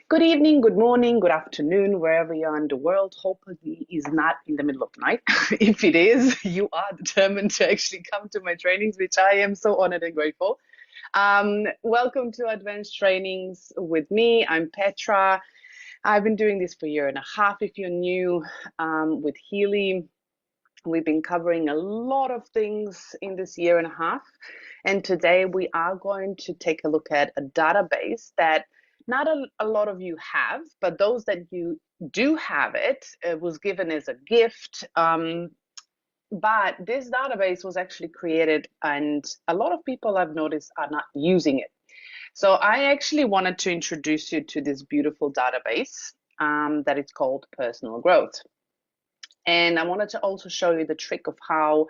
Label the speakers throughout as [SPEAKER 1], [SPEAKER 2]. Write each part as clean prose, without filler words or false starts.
[SPEAKER 1] Good evening, good morning, good afternoon, wherever you are in the world. Hopefully, is not in the middle of the night. If it is, you are determined to actually come to my trainings, which I am so honored and grateful. Welcome to Advanced Trainings with me. I'm Petra. I've been doing this for a year and a half. If you're new with Healy, we've been covering a lot of things in this year and a half. And today we are going to take a look at a database that not a lot of you have, but those that you do have it was given as a gift. But this database was actually created, and a lot of people I've noticed are not using it. So I actually wanted to introduce you to this beautiful database that is called Personal Growth. And I wanted to also show you the trick of how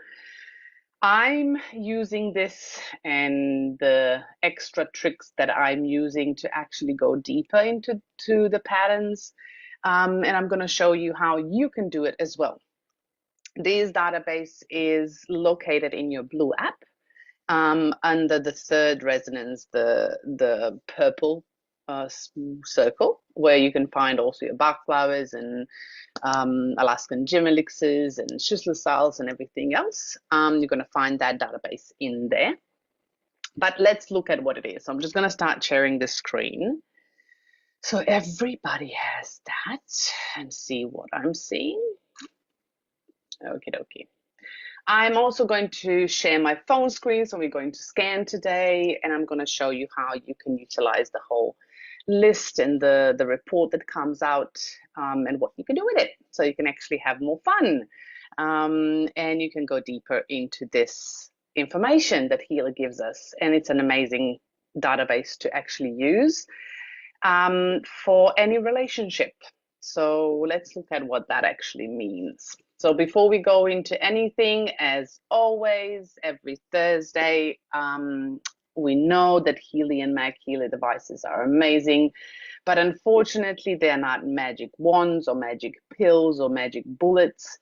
[SPEAKER 1] I'm using this and the extra tricks that I'm using to actually go deeper into the patterns. And I'm going to show you how you can do it as well. This database is located in your Blue app under the third resonance, the purple circle, where you can find also your Bach flowers and Alaskan gym elixirs and Schussler cells and everything else. You're going to find that database in there. But let's look at what it is. So I'm just going to start sharing the screen so everybody has that and see what I'm seeing. Okie dokie. I'm also going to share my phone screen, so we're going to scan today, and I'm going to show you how you can utilize the whole list and the report that comes out and what you can do with it, so you can actually have more fun and you can go deeper into this information that Healy gives us. And it's an amazing database to actually use for any relationship. So let's look at what that actually means. So before we go into anything, as always, every Thursday, we know that Healy and Mag Healy devices are amazing, but unfortunately, they're not magic wands or magic pills or magic bullets.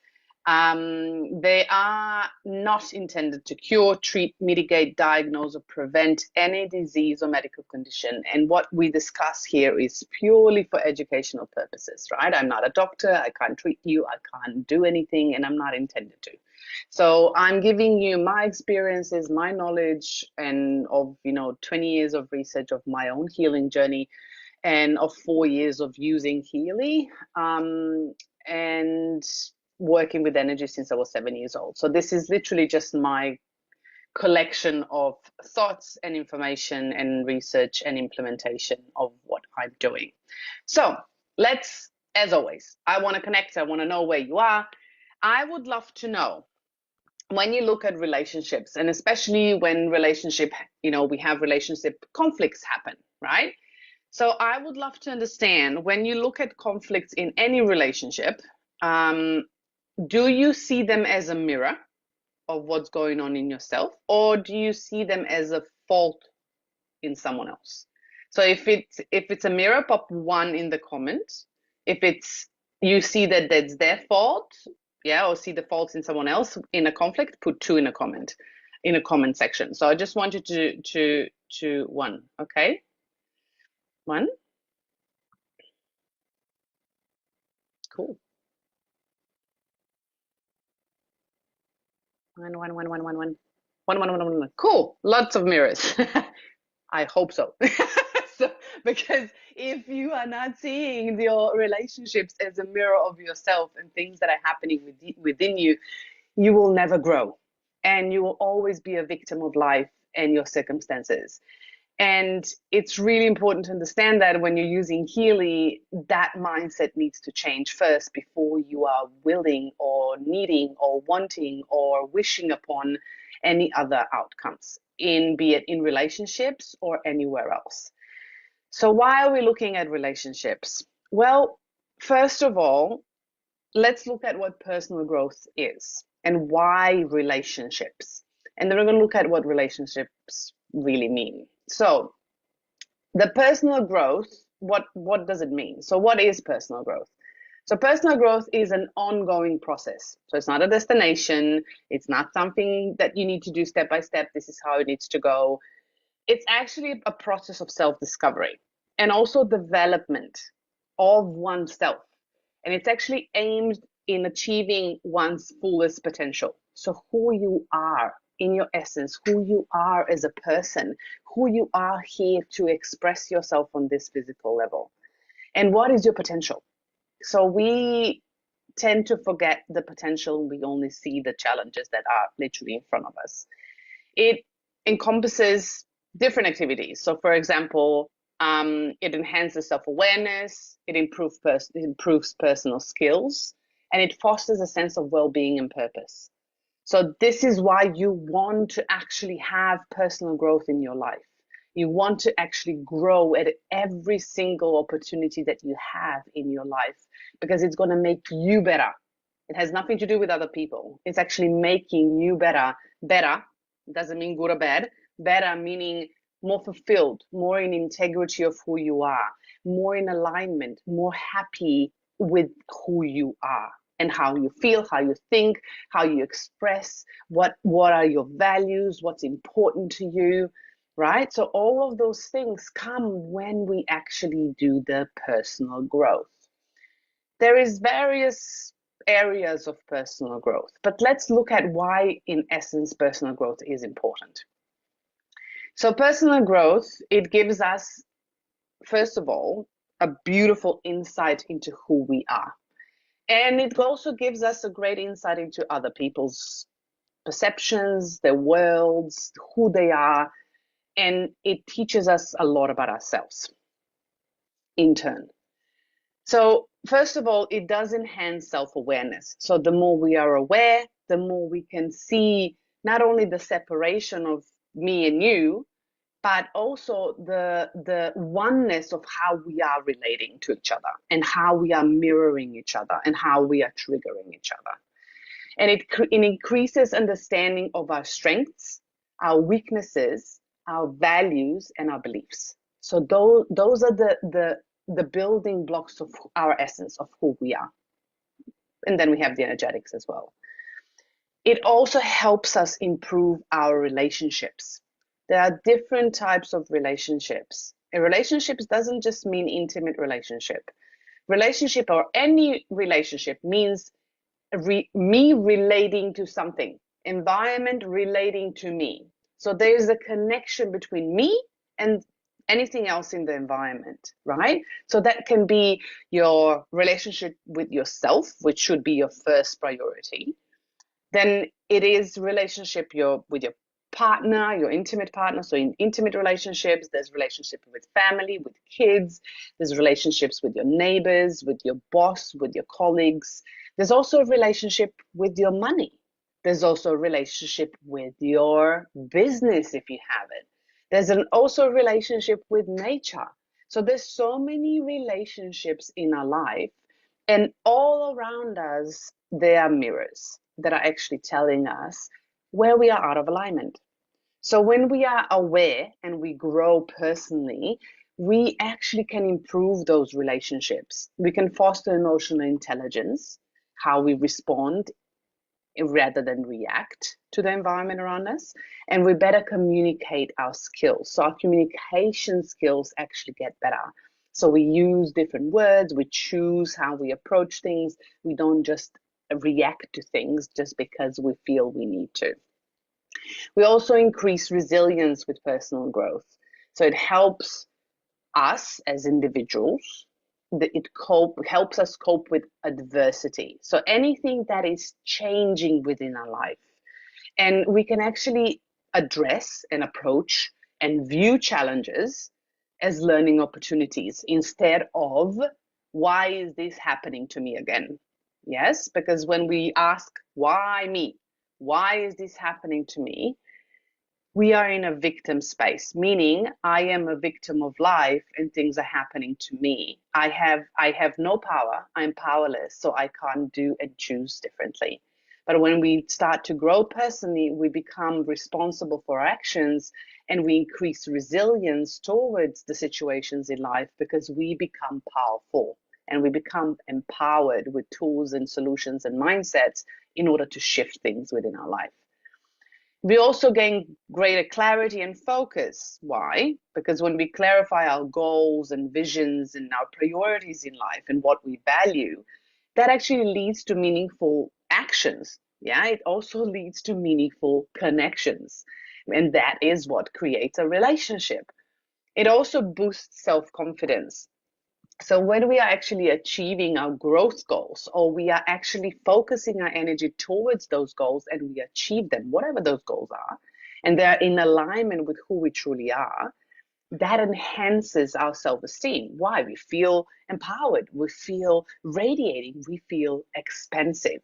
[SPEAKER 1] They are not intended to cure, treat, mitigate, diagnose, or prevent any disease or medical condition. And what we discuss here is purely for educational purposes, right? I'm not a doctor, I can't treat you, I can't do anything, and I'm not intended to. So I'm giving you my experiences, my knowledge, and of 20 years of research of my own healing journey, and of 4 years of using Healy, and working with energy since I was 7 years old. So this is literally just my collection of thoughts and information and research and implementation of what I'm doing. So let's, as always, I want to connect. I want to know where you are. I would love to know, when you look at relationships, and especially when we have relationship conflicts happen, right? So I would love to understand, when you look at conflicts in any relationship, do you see them as a mirror of what's going on in yourself, or do you see them as a fault in someone else? So if it's a mirror, pop 1 in the comments. If it's you see that that's their fault, yeah, or see the faults in someone else in a conflict, put 2 in a comment section. So I just want you to 1, okay? 1. Cool. 1, 1, 1, 1, 1, 1. 1, 1, 1, 1, 1. Cool. Lots of mirrors. I hope so. So, because if you are not seeing your relationships as a mirror of yourself and things that are happening within you, you will never grow. And you will always be a victim of life and your circumstances. And it's really important to understand that when you're using Healy, that mindset needs to change first before you are willing or needing or wanting or wishing upon any other outcomes, be it in relationships or anywhere else. So why are we looking at relationships? Well, first of all, let's look at what personal growth is and why relationships. And then we're going to look at what relationships really mean. So the personal growth, what does it mean? So what is personal growth? So personal growth is an ongoing process. So it's not a destination. It's not something that you need to do step by step. This is how it needs to go. It's actually a process of self-discovery. and also development of oneself. And it's actually aimed in achieving one's fullest potential. So, who you are in your essence, who you are as a person, who you are here to express yourself on this physical level, and what is your potential. So, we tend to forget the potential. We only see the challenges that are literally in front of us. It encompasses different activities. So, for example, it enhances self-awareness, it improves personal skills, and it fosters a sense of well-being and purpose. So this is why you want to actually have personal growth in your life. You want to actually grow at every single opportunity that you have in your life, because it's going to make you better. It has nothing to do with other people. It's actually making you better. Better doesn't mean good or bad. Better meaning more fulfilled, more in integrity of who you are, more in alignment, more happy with who you are and how you feel, how you think, how you express, what are your values, what's important to you, right? So all of those things come when we actually do the personal growth. There is various areas of personal growth, but let's look at why, in essence, personal growth is important. So personal growth, it gives us, first of all, a beautiful insight into who we are. And it also gives us a great insight into other people's perceptions, their worlds, who they are, and it teaches us a lot about ourselves in turn. So first of all, it does enhance self-awareness. So the more we are aware, the more we can see not only the separation of me and you, but also the oneness of how we are relating to each other and how we are mirroring each other and how we are triggering each other. And it increases understanding of our strengths, our weaknesses, our values, and our beliefs. So those are the building blocks of our essence of who we are. And then we have the energetics as well. It also helps us improve our relationships. There are different types of relationships. A relationship doesn't just mean intimate relationship. Relationship, or any relationship, means me relating to something, environment relating to me. So there's a connection between me and anything else in the environment, right? So that can be your relationship with yourself, which should be your first priority. Then it is relationship with your partner, your intimate partner. So in intimate relationships, there's relationship with family, with kids, there's relationships with your neighbors, with your boss, with your colleagues. There's also a relationship with your money. There's also a relationship with your business if you have it. There's also a relationship with nature. So there's so many relationships in our life, and all around us, there are mirrors that are actually telling us where we are out of alignment. So when we are aware and we grow personally, we actually can improve those relationships. We can foster emotional intelligence, how we respond rather than react to the environment around us, and we better communicate our skills. So our communication skills actually get better. So we use different words, we choose how we approach things. We don't just react to things just because we feel we need to. We also increase resilience with personal growth. So it helps us as individuals. It helps us cope with adversity. So anything that is changing within our life. And we can actually address and approach and view challenges as learning opportunities instead of, why is this happening to me again? Yes, because when we ask, why me? Why is this happening to me? We are in a victim space, meaning I am a victim of life and things are happening to me. I have no power. I'm powerless, so I can't do and choose differently. But when we start to grow personally, we become responsible for our actions and we increase resilience towards the situations in life because we become powerful and we become empowered with tools and solutions and mindsets in order to shift things within our life. We also gain greater clarity and focus. Why? Because when we clarify our goals and visions and our priorities in life and what we value, that actually leads to meaningful actions. Yeah, it also leads to meaningful connections. And that is what creates a relationship. It also boosts self confidence. So when we are actually achieving our growth goals, or we are actually focusing our energy towards those goals and we achieve them, whatever those goals are, and they're in alignment with who we truly are, that enhances our self-esteem. Why? We feel empowered, we feel radiating, we feel expansive.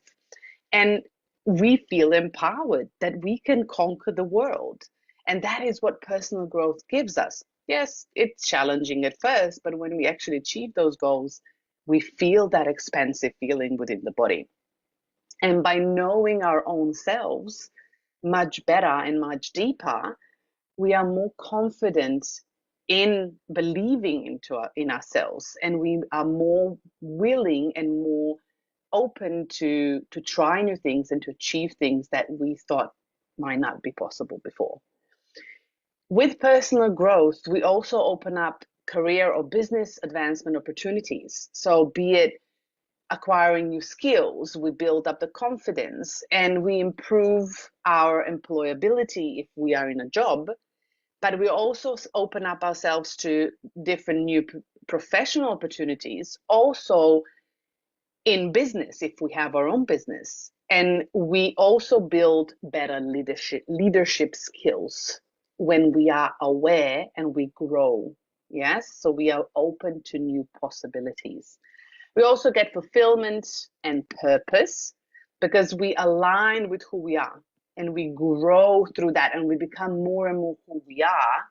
[SPEAKER 1] And we feel empowered that we can conquer the world. And that is what personal growth gives us. Yes, it's challenging at first, but when we actually achieve those goals, we feel that expansive feeling within the body. And by knowing our own selves much better and much deeper, we are more confident in believing in ourselves, and we are more willing and more open to try new things and to achieve things that we thought might not be possible before. With personal growth, we also open up career or business advancement opportunities. So, be it acquiring new skills, we build up the confidence and we improve our employability if we are in a job, but we also open up ourselves to different new professional opportunities, also in business if we have our own business. And we also build better leadership skills when we are aware and we grow. Yes, so we are open to new possibilities. We also get fulfillment and purpose because we align with who we are and we grow through that and we become more and more who we are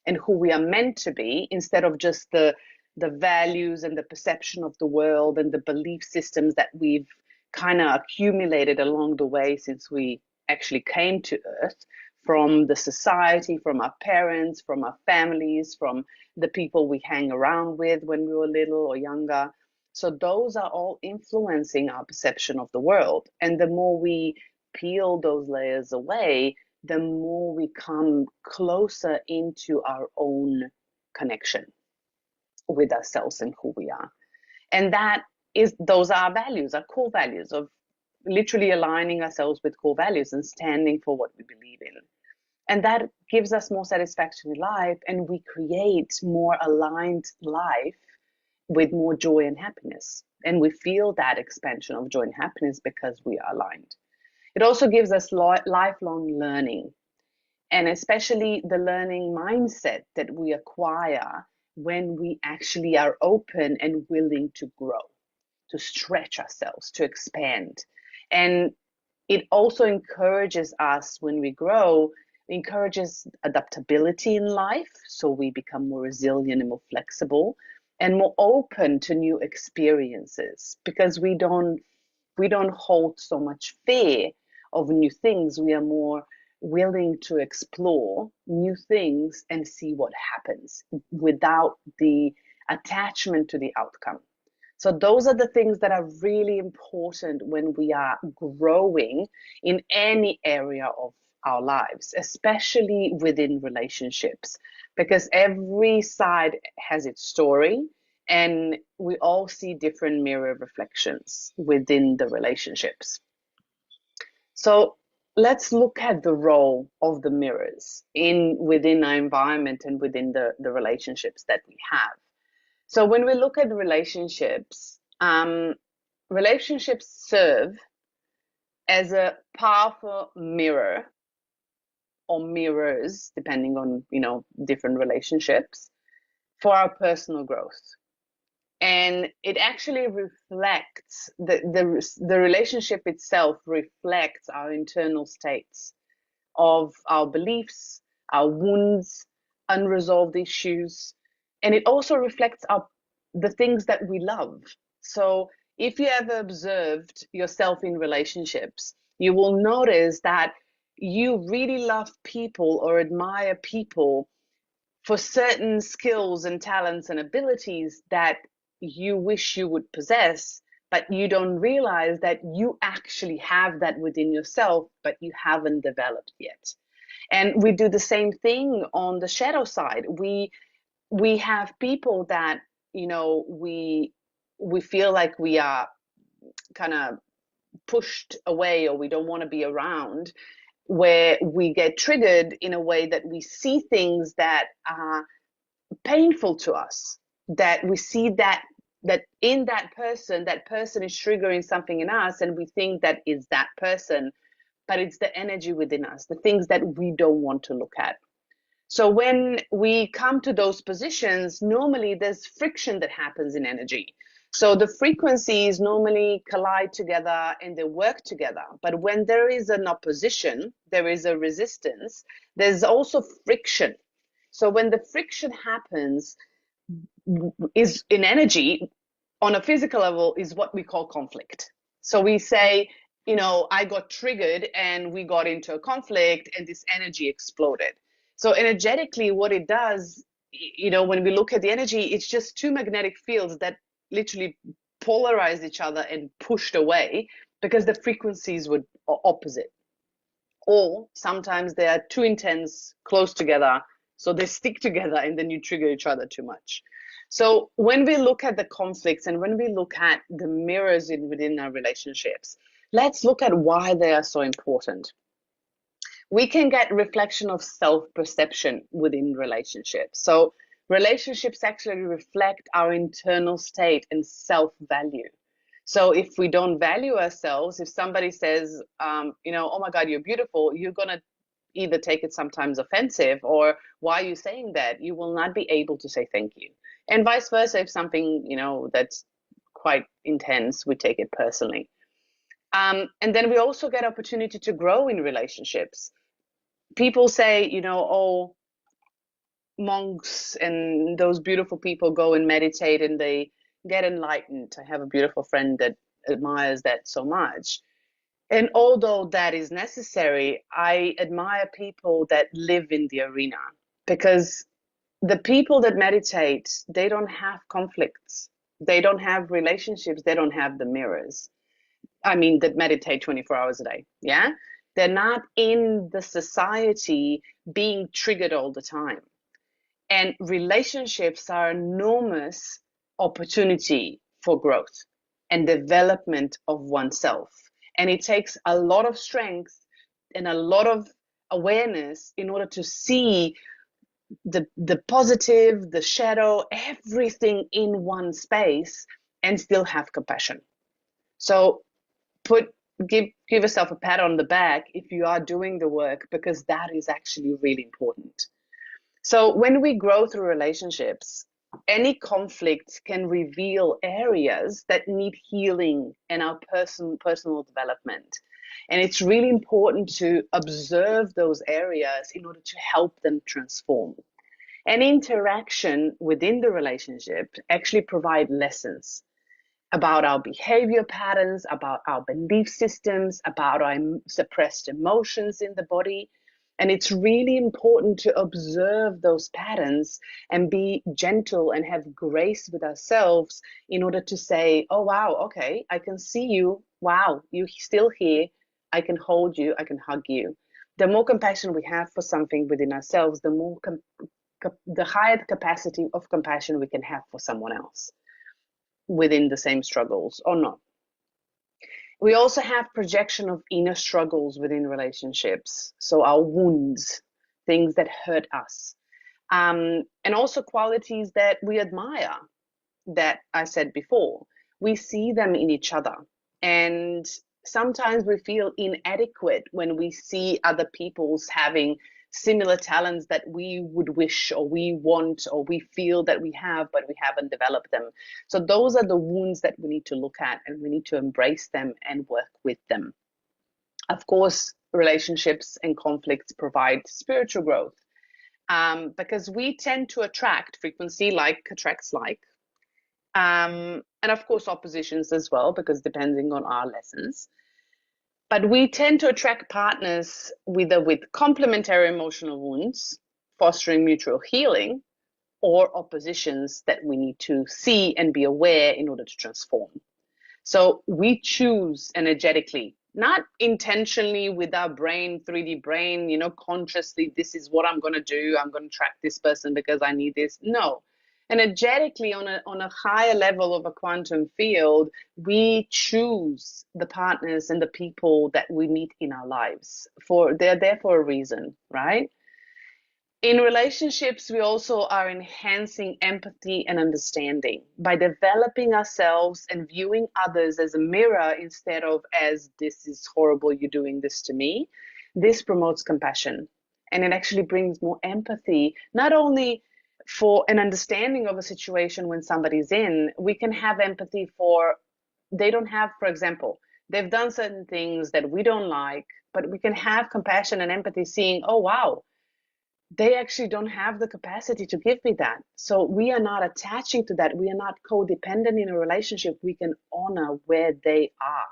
[SPEAKER 1] and who we are meant to be, instead of just the values and the perception of the world and the belief systems that we've kind of accumulated along the way since we actually came to earth, from the society, from our parents, from our families, from the people we hang around with when we were little or younger. So those are all influencing our perception of the world. And the more we peel those layers away, the more we come closer into our own connection with ourselves and who we are. And those are our values, our core values of literally aligning ourselves with core values and standing for what we believe in. And that gives us more satisfaction in life, and we create more aligned life with more joy and happiness. And we feel that expansion of joy and happiness because we are aligned. It also gives us lifelong learning, and especially the learning mindset that we acquire when we actually are open and willing to grow, to stretch ourselves, to expand. And it also encourages us, when we grow, encourages adaptability in life. So we become more resilient and more flexible and more open to new experiences, because we don't hold so much fear of new things. We are more willing to explore new things and see what happens without the attachment to the outcome. So those are the things that are really important when we are growing in any area of our lives, especially within relationships, because every side has its story and we all see different mirror reflections within the relationships. So let's look at the role of the mirrors in within our environment and within the relationships that we have. So when we look at relationships, relationships serve as a powerful mirror or mirrors, depending on different relationships, for our personal growth. And it actually reflects the relationship itself reflects our internal states of our beliefs, our wounds, unresolved issues, and it also reflects the things that we love. So if you ever observed yourself in relationships, you will notice that you really love people or admire people for certain skills and talents and abilities that you wish you would possess, but you don't realize that you actually have that within yourself, but you haven't developed yet. And we do the same thing on the shadow side. We have people that, we feel like we are kind of pushed away or we don't want to be around, where we get triggered in a way that we see things that are painful to us, that we see that in that person is triggering something in us, and we think that is that person, but it's the energy within us, the things that we don't want to look at. So when we come to those positions, normally there's friction that happens in energy. So the frequencies normally collide together and they work together. But when there is an opposition, there is a resistance, there's also friction. So when the friction happens, is in energy on a physical level, is what we call conflict. So we say, I got triggered and we got into a conflict and this energy exploded. So energetically, what it does, when we look at the energy, it's just two magnetic fields that literally polarized each other and pushed away because the frequencies were opposite. Or sometimes they are too intense, close together, so they stick together and then you trigger each other too much. So when we look at the conflicts and when we look at the mirrors within our relationships, let's look at why they are so important. We can get reflection of self-perception within relationships. So relationships actually reflect our internal state and self-value. So if we don't value ourselves, if somebody says, oh my God, you're beautiful, you're going to either take it sometimes offensive, or why are you saying that? You will not be able to say thank you. And vice versa, if something, that's quite intense, we take it personally. And then we also get opportunity to grow in relationships. People say, oh, monks and those beautiful people go and meditate and they get enlightened. I have a beautiful friend that admires that so much. And although that is necessary, I admire people that live in the arena, because the people that meditate, they don't have conflicts. They don't have relationships. They don't have the mirrors. I mean, that meditate 24 hours a day. Yeah. They're not in the society being triggered all the time. And relationships are enormous opportunity for growth and development of oneself. And it takes a lot of strength and a lot of awareness in order to see the positive, the shadow, everything in one space and still have compassion. So give yourself a pat on the back if you are doing the work, because that is actually really important. So when we grow through relationships, any conflict can reveal areas that need healing and our personal development. And it's really important to observe those areas in order to help them transform. And interaction within the relationship actually provide lessons about our behavior patterns, about our belief systems, about our suppressed emotions in the body. And it's really important to observe those patterns and be gentle and have grace with ourselves in order to say, oh, wow, okay, I can see you. Wow, you're still here. I can hold you. I can hug you. The more compassion we have for something within ourselves, the higher the capacity of compassion we can have for someone else within the same struggles or not. We also have projection of inner struggles within relationships. So our wounds, things that hurt us, and also qualities that we admire, that I said before. We see them in each other. And sometimes we feel inadequate when we see other people's having similar talents that we would wish or we want or we feel that we have, but we haven't developed them. So those are the wounds that we need to look at, and we need to embrace them and work with them. Of course, relationships and conflicts provide spiritual growth, because we tend to attract frequency, like attracts like. And of course, oppositions as well, because depending on our lessons. But we tend to attract partners with complementary emotional wounds, fostering mutual healing, or oppositions that we need to see and be aware in order to transform. So we choose energetically, not intentionally with our brain, 3D brain, consciously, this is what I'm going to do. I'm going to track this person because I need this. No. Energetically, on a higher level of a quantum field, we choose the partners and the people that we meet in our lives. They're there for a reason, right? In relationships, we also are enhancing empathy and understanding by developing ourselves and viewing others as a mirror instead of as, this is horrible, you're doing this to me. This promotes compassion, and it actually brings more empathy, not only for an understanding of a situation when somebody's in, we can have empathy for, they don't have, for example, they've done certain things that we don't like, but we can have compassion and empathy seeing, oh, wow, they actually don't have the capacity to give me that. So we are not attaching to that. We are not codependent in a relationship. We can honor where they are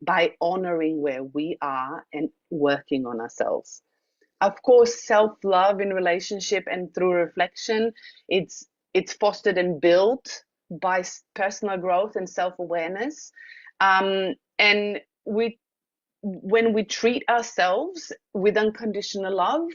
[SPEAKER 1] by honoring where we are and working on ourselves. Of course, self-love in relationship and through reflection, it's fostered and built by personal growth and self-awareness. And when we treat ourselves with unconditional love,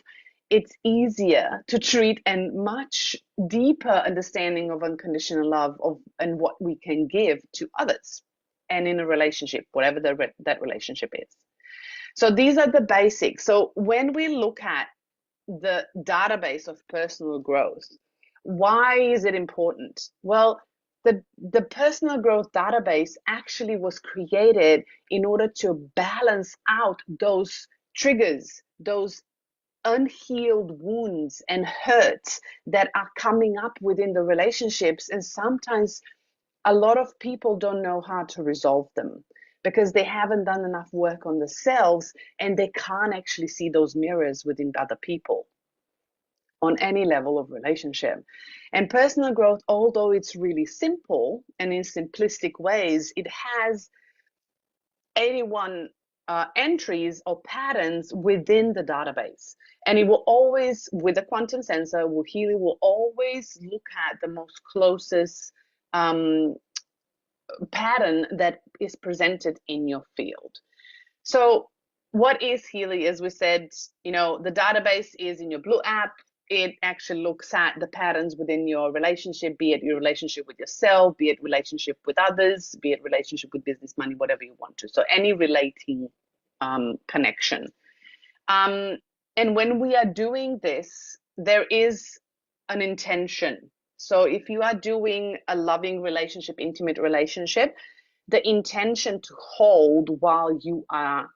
[SPEAKER 1] it's easier to treat and much deeper understanding of unconditional love and what we can give to others and in a relationship, whatever that relationship is. So these are the basics. So when we look at the database of personal growth, why is it important? Well, the personal growth database actually was created in order to balance out those triggers, those unhealed wounds and hurts that are coming up within the relationships. And sometimes a lot of people don't know how to resolve them because they haven't done enough work on themselves, and they can't actually see those mirrors within other people on any level of relationship. And personal growth, although it's really simple and in simplistic ways, it has 81 entries or patterns within the database. And it will always, with a quantum sensor, Healy will always look at the most closest pattern that is presented in your field. So what is Healy? As we said, the database is in your Blue app. It actually looks at the patterns within your relationship, be it your relationship with yourself, be it relationship with others, be it relationship with business, money, whatever you want to. So any relating connection. And when we are doing this, there is an intention. So if you are doing a loving relationship, intimate relationship, the intention to hold while you are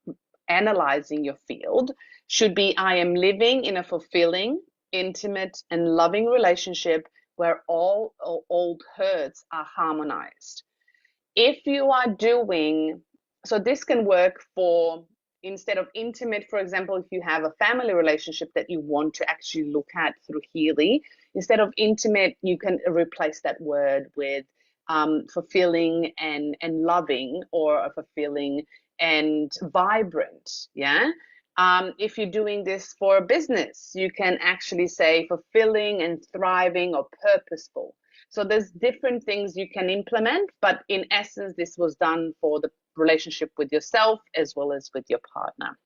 [SPEAKER 1] analyzing your field should be, I am living in a fulfilling, intimate, and loving relationship where all old hurts are harmonized. If you are doing, so this can work for, instead of intimate, for example, if you have a family relationship that you want to actually look at through Healy, instead of intimate, you can replace that word with fulfilling and loving, or a fulfilling and vibrant. Yeah. If you're doing this for a business, you can actually say fulfilling and thriving or purposeful. So there's different things you can implement, but in essence, this was done for the relationship with yourself as well as with your partner.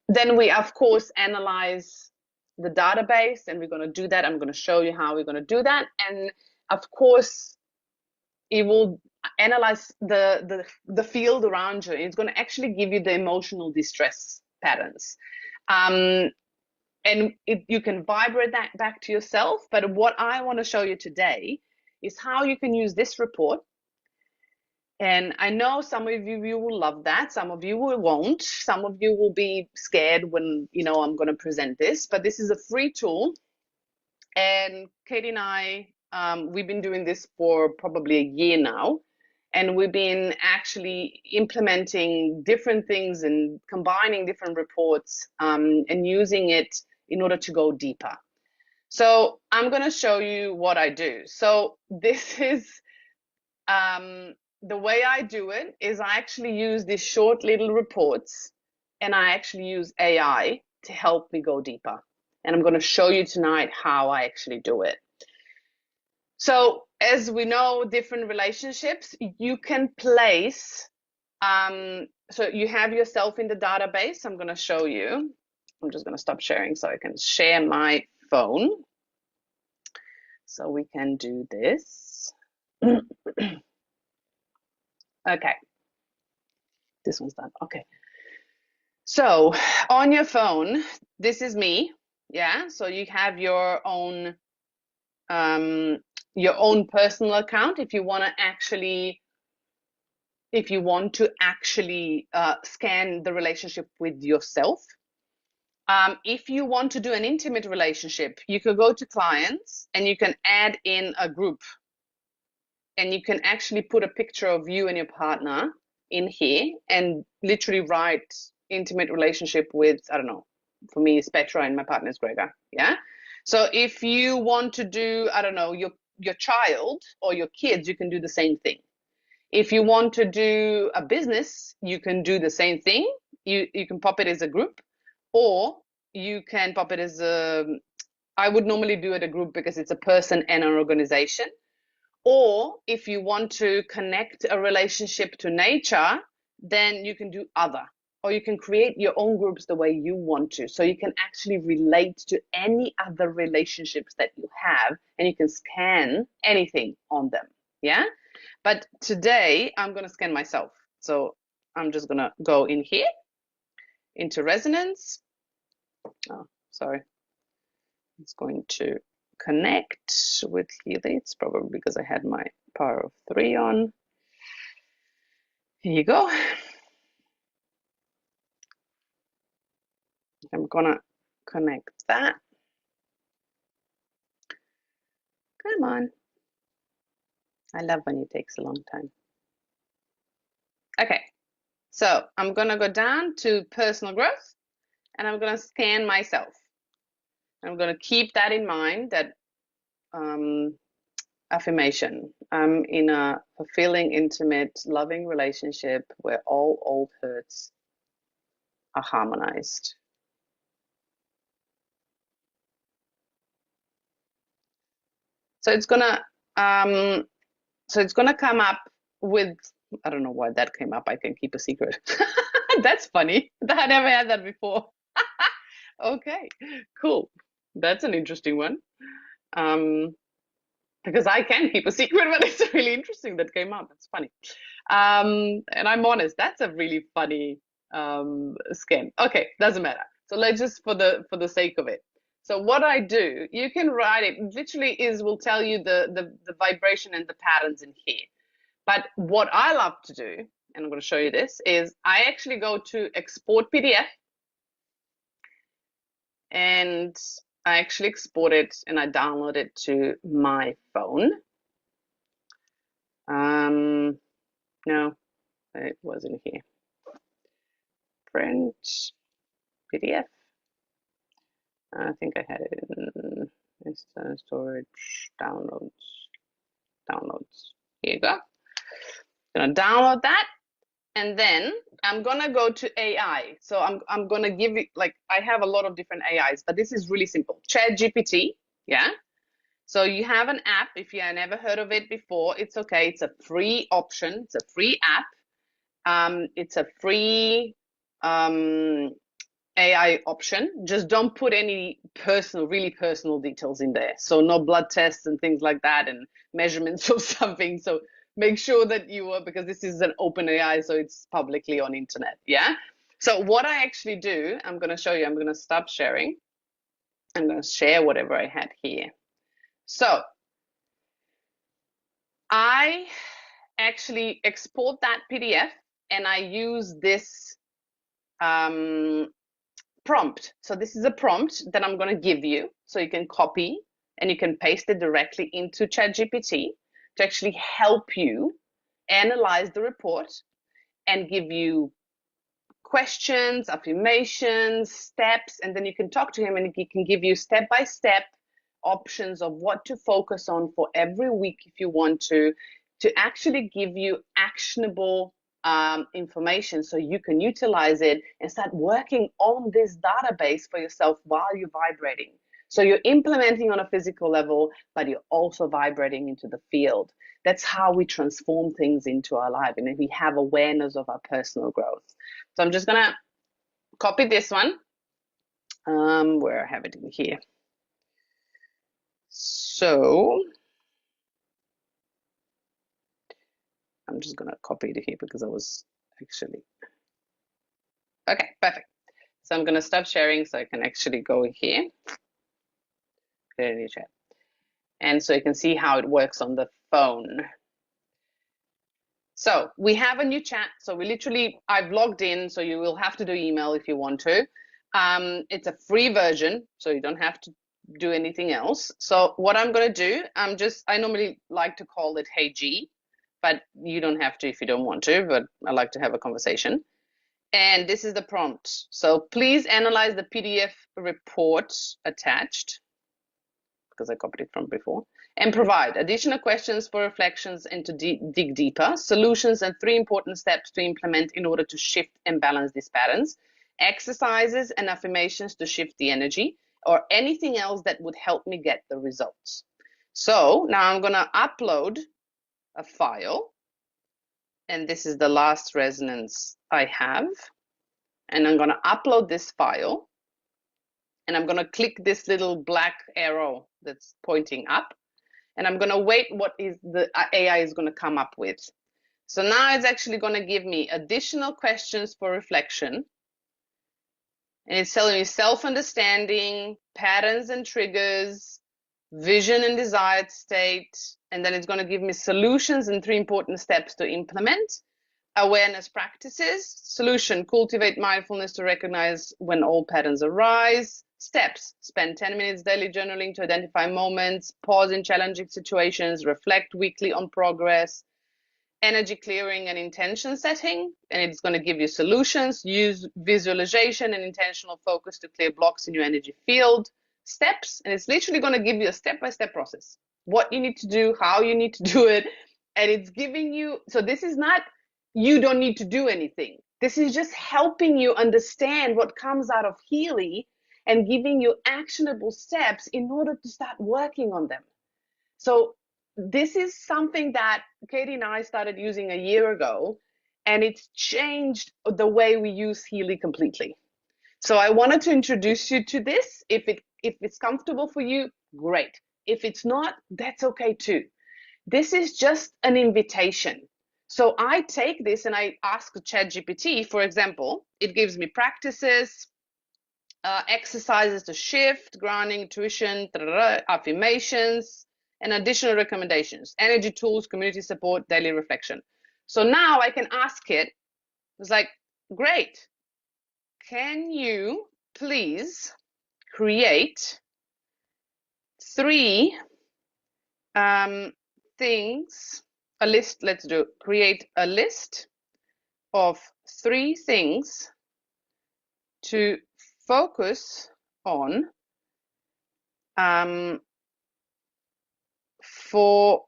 [SPEAKER 1] Then we, of course, analyze the database, and we're going to do that. I'm going to show you how we're going to do that. And of course, it will analyze the field around you. It's going to actually give you the emotional distress patterns. And you can vibrate that back to yourself. But what I want to show you today is how you can use this report. And I know some of you will love that. Some of you won't. Some of you will be scared when, I'm going to present this. But this is a free tool. And Katie and I, we've been doing this for probably a year now. And we've been actually implementing different things and combining different reports and using it in order to go deeper. So I'm going to show you what I do. So this is the way I do it is I actually use these short little reports, and I actually use AI to help me go deeper. And I'm going to show you tonight how I actually do it. So as we know, different relationships, you can place, so you have yourself in the database. I'm going to show you. I'm just going to stop sharing so I can share my phone. So we can do this. Okay. This one's done. Okay. So on your phone, this is me. Yeah. So you have your own personal account if you want to actually scan the relationship with yourself. If you want to do an intimate relationship, you can go to clients and you can add in a group, and you can actually put a picture of you and your partner in here and literally write intimate relationship with, I don't know, for me it's Petra and my partner is Gregor. Yeah. So if you want to do, I don't know, your child or your kids, you can do the same thing. If you want to do a business, you can do the same thing. You can pop it as a group, or you can pop it as a, I would normally do it a group because it's a person and an organization. Or if you want to connect a relationship to nature, then you can do other. Or you can create your own groups the way you want to. So you can actually relate to any other relationships that you have, and you can scan anything on them. Yeah. But today I'm going to scan myself. So I'm just going to go in here into resonance. Oh, sorry. It's going to connect with Healy. It's probably because I had my power of 3 on. Here you go. I'm going to connect that. Come on. I love when it takes a long time. Okay. So I'm going to go down to personal growth and I'm going to scan myself. I'm going to keep that in mind, that affirmation. I'm in a fulfilling, intimate, loving relationship where all old hurts are harmonized. So it's gonna come up with, I don't know why that came up. I can keep a secret. That's funny. I never had that before. Okay, cool. That's an interesting one. Because I can keep a secret, but it's really interesting that came up. It's funny. And I'm honest, that's a really funny skin. Okay, doesn't matter. So let's just, for the sake of it. So what I do, you can write it, literally will tell you the vibration and the patterns in here. But what I love to do, and I'm going to show you this, is I actually go to export PDF, and I actually export it and I download it to my phone. No, it wasn't here. Print PDF. I think I had it in storage, downloads. Here you go. I'm gonna download that, and then I'm gonna go to AI. So I'm gonna give you, like, I have a lot of different AIs, but this is really simple. ChatGPT, yeah. So you have an app. If you have never heard of it before, it's okay. It's a free option. It's a free app. It's a free AI option. Just don't put any really personal details in there. So no blood tests and things like that and measurements of something. So make sure that because this is an open AI, so it's publicly on internet. Yeah. So what I actually do, I'm going to show you. I'm going to stop sharing. I'm going to share whatever I had here. So I actually export that PDF and I use this prompt. So this is a prompt that I'm going to give you, so you can copy and you can paste it directly into ChatGPT to actually help you analyze the report and give you questions, affirmations, steps, and then you can talk to him and he can give you step-by-step options of what to focus on for every week if you want to actually give you actionable information so you can utilize it and start working on this database for yourself while you're vibrating. So you're implementing on a physical level, but you're also vibrating into the field. That's how we transform things into our life, and we have awareness of our personal growth. So I'm just gonna copy this one. Where I have it in here. So I'm just gonna copy it here because I was actually, okay, perfect. So I'm gonna stop sharing so I can actually go here, create a new chat. And so you can see how it works on the phone. So we have a new chat. So I've logged in, so you will have to do email if you want to. It's a free version, so you don't have to do anything else. So what I'm going to do, I normally like to call it Hey G, but you don't have to if you don't want to, but I like to have a conversation. And this is the prompt. So please analyze the PDF report attached, because I copied it from before, and provide additional questions for reflections and to dig deeper, solutions, and 3 important steps to implement in order to shift and balance these patterns, exercises and affirmations to shift the energy, or anything else that would help me get the results. So now I'm going to upload a file, and this is the last resonance I have, and I'm going to upload this file, and I'm going to click this little black arrow that's pointing up, and I'm going to wait what is the AI is going to come up with. So now it's actually going to give me additional questions for reflection. And it's telling me self-understanding, patterns and triggers, vision and desired state. And then it's going to give me solutions and 3 important steps to implement. Awareness practices. Solution, cultivate mindfulness to recognize when all patterns arise. Steps, spend 10 minutes daily journaling to identify moments, pause in challenging situations, reflect weekly on progress, energy clearing and intention setting. And it's going to give you solutions, use visualization and intentional focus to clear blocks in your energy field. Steps, and it's literally going to give you a step-by-step process, what you need to do, how you need to do it. And it's giving you, so this is not, you don't need to do anything. This is just helping you understand what comes out of Healy and giving you actionable steps in order to start working on them. So this is something that Katie and I started using a year ago, and it's changed the way we use Healy completely. So I wanted to introduce you to this. If it's comfortable for you, great. If it's not, that's okay too. This is just an invitation. So I take this and I ask ChatGPT, for example, it gives me practices, exercises to shift, grounding, intuition, affirmations, and additional recommendations, energy tools, community support, daily reflection. So now I can ask it, it's like, great, can you please create 3 things, a list, create a list of 3 things to focus on for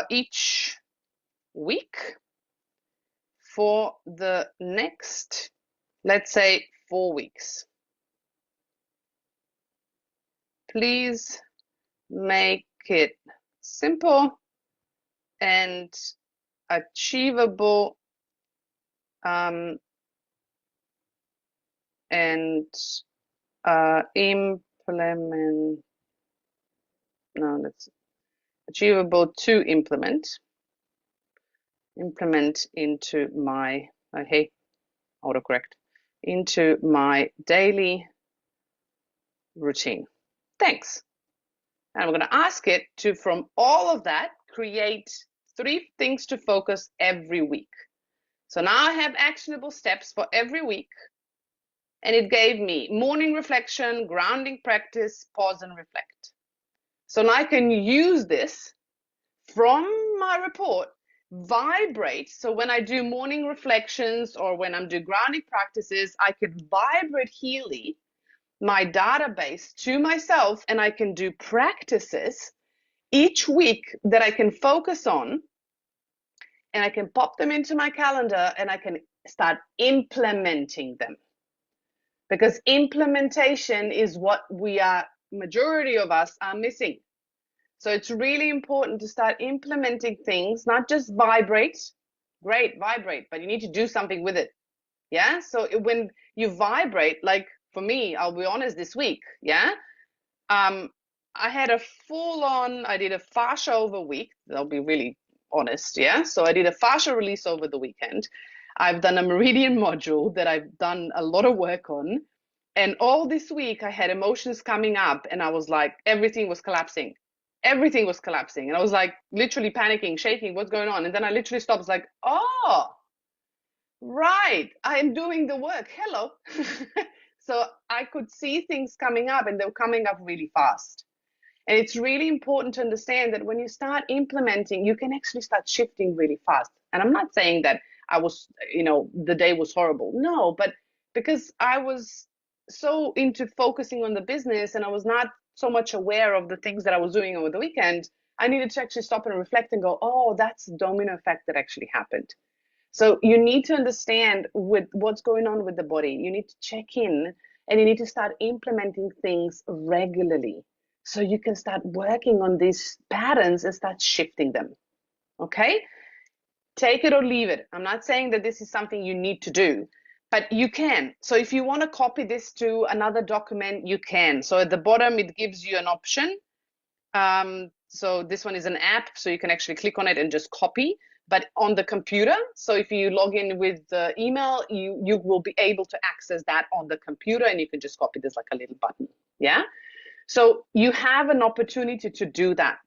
[SPEAKER 1] each week for the next, let's say, 4 weeks. Please make it simple and achievable and achievable to implement into my, hey, autocorrect, into my daily routine. Thanks. And I'm going to ask it to, from all of that, create 3 things to focus every week. So now I have actionable steps for every week. And it gave me morning reflection, grounding practice, pause and reflect. So now I can use this from my report, vibrate. So when I do morning reflections or when I'm doing grounding practices, I could vibrate Healy, my database, to myself, and I can do practices each week that I can focus on, and I can pop them into my calendar and I can start implementing them. Because implementation is what we are majority of us are missing. So it's really important to start implementing things, not just vibrate. Great, vibrate, but you need to do something with it. Yeah. So when you vibrate, like for me, I'll be honest, this week, yeah, I had a I did a fascia over a week. I'll be really honest. Yeah. So I did a fascia release over the weekend. I've done a meridian module that I've done a lot of work on. And all this week I had emotions coming up and I was like, everything was collapsing. Everything was collapsing. And I was like literally panicking, shaking, what's going on? And then I literally stopped. I was like, oh, right, I am doing the work. Hello. So I could see things coming up and they were coming up really fast. And it's really important to understand that when you start implementing, you can actually start shifting really fast. And I'm not saying that I was, the day was horrible. No, but because I was so into focusing on the business and I was not so much aware of the things that I was doing over the weekend, I needed to actually stop and reflect and go, oh, that's the domino effect that actually happened. So you need to understand with what's going on with the body. You need to check in and you need to start implementing things regularly so you can start working on these patterns and start shifting them. Okay? Take it or leave it. I'm not saying that this is something you need to do, but you can. So if you want to copy this to another document, you can. So at the bottom, it gives you an option. So this one is an app, so you can actually click on it and just copy. But on the computer, so if you log in with the email, you will be able to access that on the computer and you can just copy this like a little button. Yeah. So you have an opportunity to do that.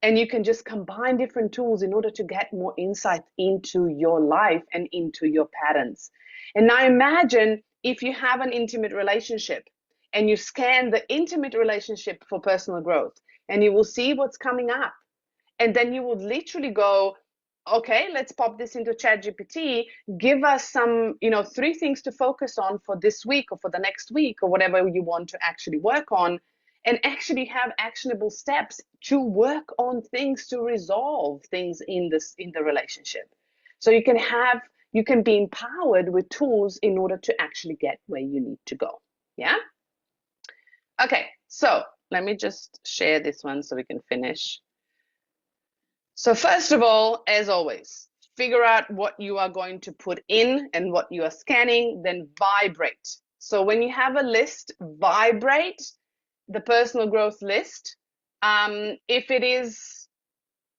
[SPEAKER 1] And you can just combine different tools in order to get more insight into your life and into your patterns. And now imagine if you have an intimate relationship and you scan the intimate relationship for personal growth and you will see what's coming up. And then you would literally go, okay, let's pop this into ChatGPT. Give us some, 3 things to focus on for this week or for the next week or whatever you want to actually work on, and actually have actionable steps to work on things to resolve things in the relationship. So you can be empowered with tools in order to actually get where you need to go. Yeah. Okay. So let me just share this one so we can finish. So first of all, as always, figure out what you are going to put in and what you are scanning, then vibrate. So when you have a list, vibrate the personal growth list. If it is,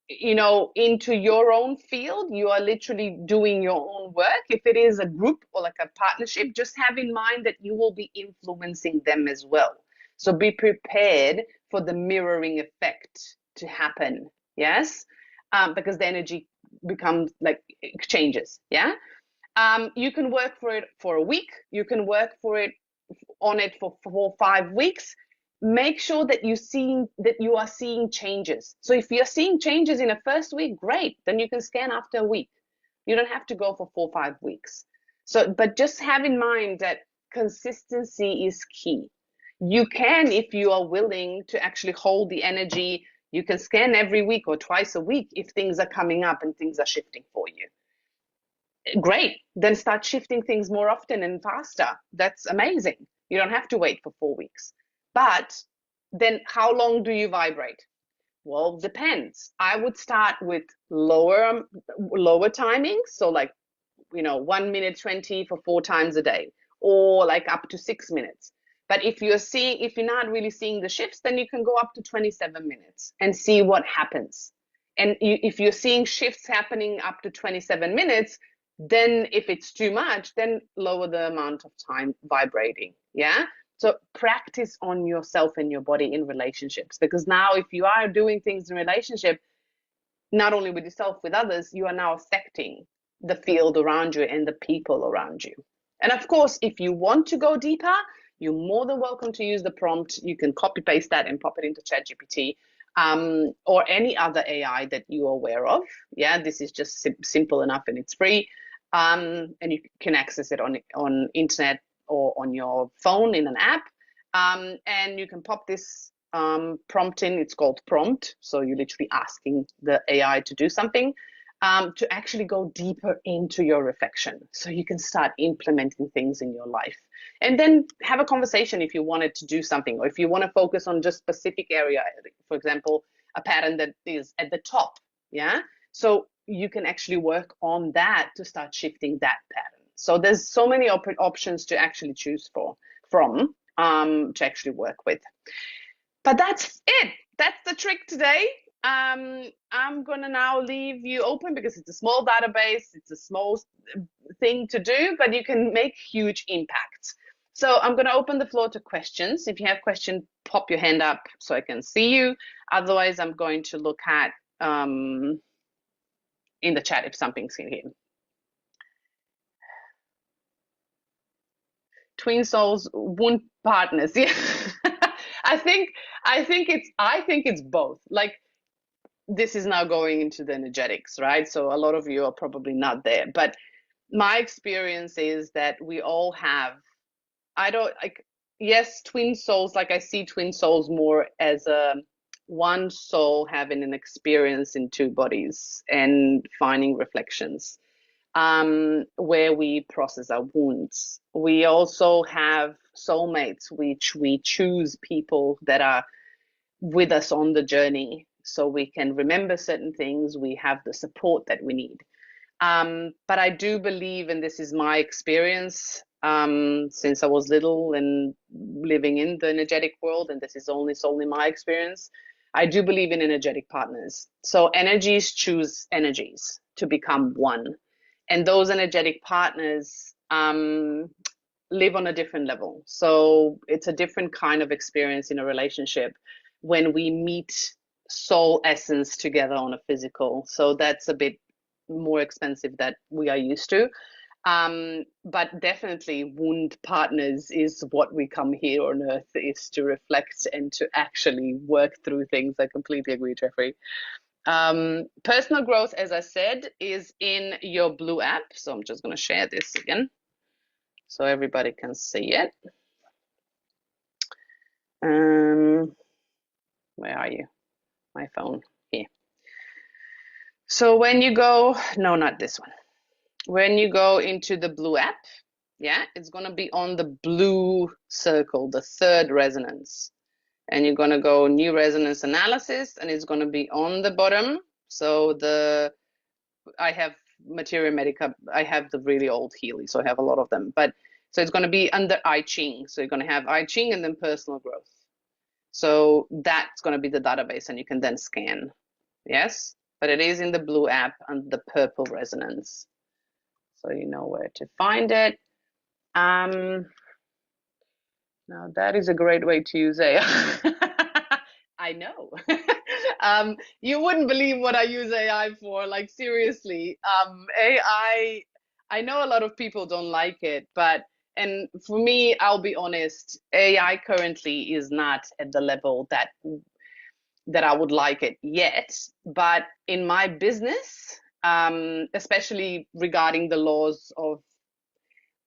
[SPEAKER 1] into your own field, you are literally doing your own work. If it is a group or like a partnership, just have in mind that you will be influencing them as well. So be prepared for the mirroring effect to happen. Yes. Because the energy becomes like it changes. Yeah. You can work for it for a week. You can work on it for 4 or 5 weeks. Make sure that you are seeing changes. So if you're seeing changes in the first week, great. Then you can scan after a week. You don't have to go for 4 or 5 weeks. So, but just have in mind that consistency is key. You can, if you are willing to actually hold the energy, you can scan every week or twice a week if things are coming up and things are shifting for you. Great. Then start shifting things more often and faster. That's amazing. You don't have to wait for 4 weeks. But then how long do you vibrate? Well, depends. I would start with lower timings. So like, 1 minute 20 for 4 times a day, or like up to 6 minutes. But if you're not really seeing the shifts, then you can go up to 27 minutes and see what happens. And if you're seeing shifts happening up to 27 minutes, then if it's too much, then lower the amount of time vibrating. Yeah. So practice on yourself and your body in relationships, because now if you are doing things in relationship, not only with yourself, with others, you are now affecting the field around you and the people around you. And of course, if you want to go deeper, you're more than welcome to use the prompt. You can copy paste that and pop it into ChatGPT or any other AI that you're aware of. Yeah, this is just simple enough and it's free. And you can access it on internet or on your phone in an app. And you can pop this prompt in. It's called prompt. So you're literally asking the AI to do something to actually go deeper into your reflection. So you can start implementing things in your life. And then have a conversation if you wanted to do something, or if you want to focus on just specific area, for example, a pattern that is at the top. Yeah. So you can actually work on that to start shifting that pattern. So there's so many options to actually choose from to actually work with. But that's it. That's the trick today. I'm gonna now leave you open because it's a small database. It's a small thing to do, but you can make huge impacts. So I'm gonna open the floor to questions. If you have questions, pop your hand up so I can see you. Otherwise, I'm going to look at in the chat if something's in here. Twin souls, wound partners. Yeah. I think it's both. Like, this is now going into the energetics, right? So a lot of you are probably not there, but my experience is that we all have, I don't like, yes, twin souls, like I see twin souls more as a one soul having an experience in two bodies and finding reflections, where we process our wounds. We also have soulmates, which we choose people that are with us on the journey so we can remember certain things, we have the support that we need. But I do believe, and this is my experience since I was little and living in the energetic world, and this is solely my experience, I do believe in energetic partners. So energies choose energies to become one. And those energetic partners live on a different level. So it's a different kind of experience in a relationship when we meet soul essence together on a physical. So that's a bit more expensive that we are used to. But definitely wound partners is what we come here on earth, is to reflect and to actually work through things. I completely agree, Jeffrey. Personal growth, as I said, is in your blue app. So I'm just going to share this again so everybody can see it. Where are you? My phone here. So when you go, no, not this one. When you go into the blue app, yeah, it's going to be on the blue circle, the third resonance. And you're going to go new resonance analysis, and it's going to be on the bottom. So I have Materia Medica, I have the really old Healy, so I have a lot of them. But so it's going to be under I Ching. So you're going to have I Ching and then personal growth. So that's going to be the database, and you can then scan. Yes, but it is in the blue app and the purple resonance. So you know where to find it. Now that is a great way to use AI. I know. You wouldn't believe what I use AI for. Like, seriously, AI, I know a lot of people don't like it, and for me, I'll be honest, AI currently is not at the level that I would like it yet. But in my business, especially regarding the laws of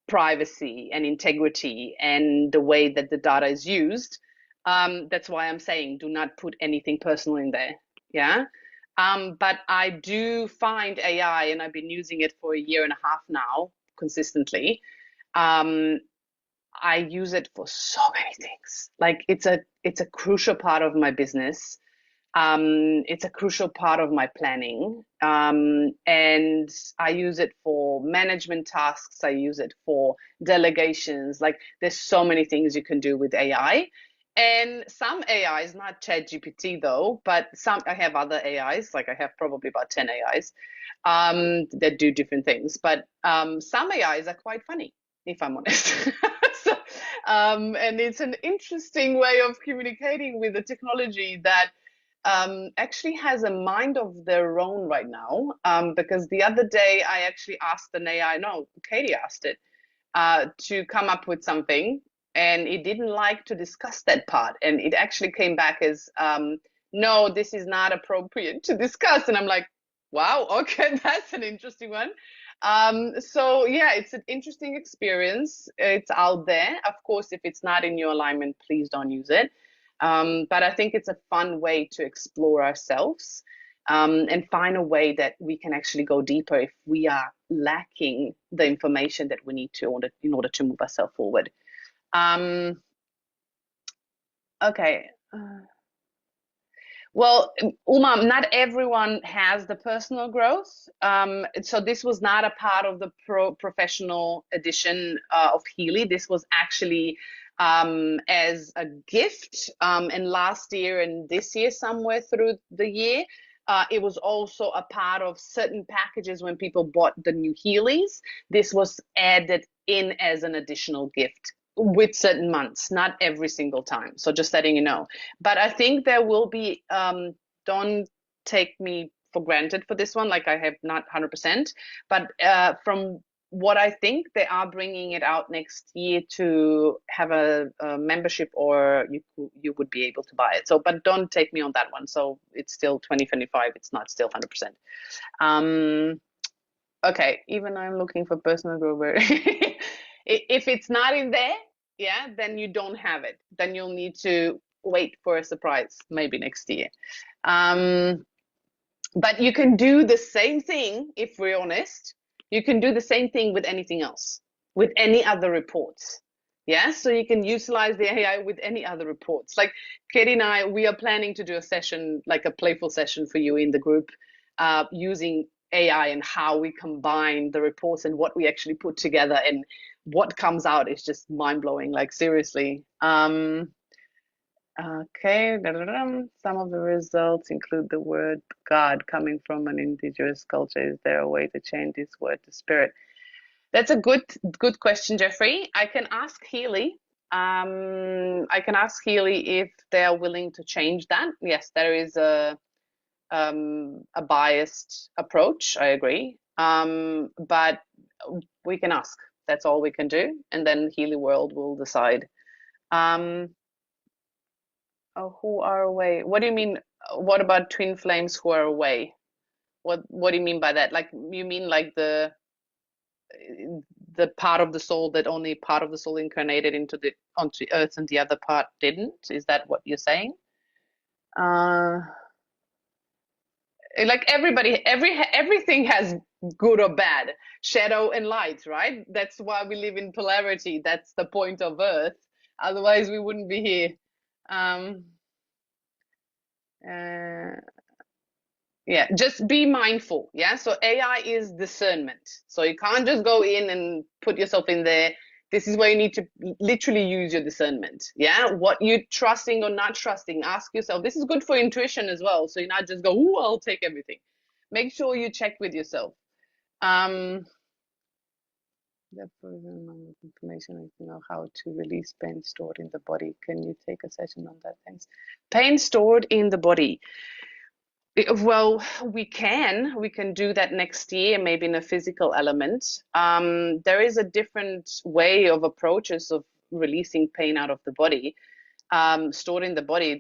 [SPEAKER 1] privacy and integrity and the way that the data is used, that's why I'm saying do not put anything personal in there. Yeah. But I do find AI, and I've been using it for a year and a half now consistently. I use it for so many things. Like, it's a crucial part of my business. It's a crucial part of my planning. And I use it for management tasks. I use it for delegations. Like, there's so many things you can do with AI. And some AIs, not ChatGPT though, but I have other AIs, like I have probably about 10 AIs that do different things. But some AIs are quite funny, if I'm honest. So, and it's an interesting way of communicating with the technology that actually has a mind of their own right now. Because the other day I actually asked an AI, no, Katie asked it, to come up with something, and it didn't like to discuss that part. And it actually came back as, no, this is not appropriate to discuss. And I'm like, wow, okay, that's an interesting one. So yeah, it's an interesting experience. It's out there. Of course, if it's not in your alignment, please don't use it. But I think it's a fun way to explore ourselves, and find a way that we can actually go deeper if we are lacking the information that we need to in order to move ourselves forward. Um, okay. Well, Uma, not everyone has the personal growth. So this was not a part of the professional edition of Healy. This was actually as a gift. And last year and this year, somewhere through the year, it was also a part of certain packages when people bought the new Heelys. This was added in as an additional gift with certain months, not every single time. So just letting you know. But I think there will be, don't take me for granted for this one, like I have not 100%, but from what I think, they are bringing it out next year to have a membership, or you would be able to buy it. So, but don't take me on that one. So it's still 2025. It's not still 100%. Okay, even I'm looking for personal growth. If it's not in there, yeah, then you don't have it. Then you'll need to wait for a surprise, maybe next year. Um, but you can do the same thing, if we're honest. You can do the same thing with anything else, with any other reports. Yeah, so you can utilize the AI with any other reports. Like Katie and I, we are planning to do a session, like a playful session for you in the group, using AI and how we combine the reports and what we actually put together, and what comes out is just mind blowing. Like seriously. Okay, some of the results include the word God coming from an indigenous culture. Is there a way to change this word to spirit? That's a good question, Jeffrey. I can ask Healy. I can ask Healy if they're willing to change that. Yes, there is a biased approach. I agree. But we can ask. That's all we can do, and then Healy World will decide. Um, Oh, who are away? What do you mean? What about twin flames who are away? What do you mean by that? Like you mean like the part of the soul that only part of the soul incarnated into the onto Earth and the other part didn't? Is that what you're saying? Uh, like everything has good or bad, shadow and light, right? That's why we live in polarity. That's the point of Earth. Otherwise, we wouldn't be here. Um, uh, Yeah, just be mindful. Yeah, so AI is discernment. So you can't just go in and put yourself in there. This is where you need to literally use your discernment. Yeah, what you're trusting or not trusting, ask yourself. This is good for intuition as well. So you not just go, "Ooh, I'll take everything." Make sure you check with yourself. Um, the information to know how to release pain stored in the body. Can you take a session on that? Thanks. Pain stored in the body. Well, we can do that next year, maybe in a physical element. There is a different way of approaches of releasing pain out of the body, stored in the body.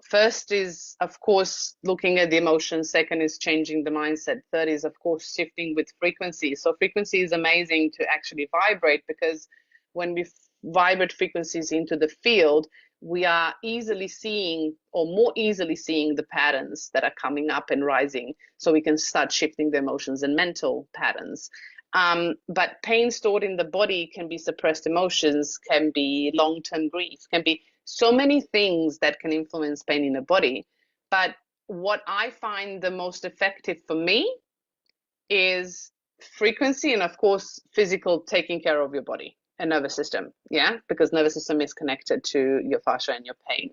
[SPEAKER 1] First is, of course, looking at the emotions. Second is changing the mindset. Third is, of course, shifting with frequency. So frequency is amazing to actually vibrate, because when we vibrate frequencies into the field, we are easily seeing, or more easily seeing, the patterns that are coming up and rising, so we can start shifting the emotions and mental patterns. But pain stored in the body can be suppressed emotions, can be long-term grief, can be so many things that can influence pain in the body. But what I find the most effective for me is frequency, and of course physical, taking care of your body and nervous system. Yeah, because nervous system is connected to your fascia and your pain.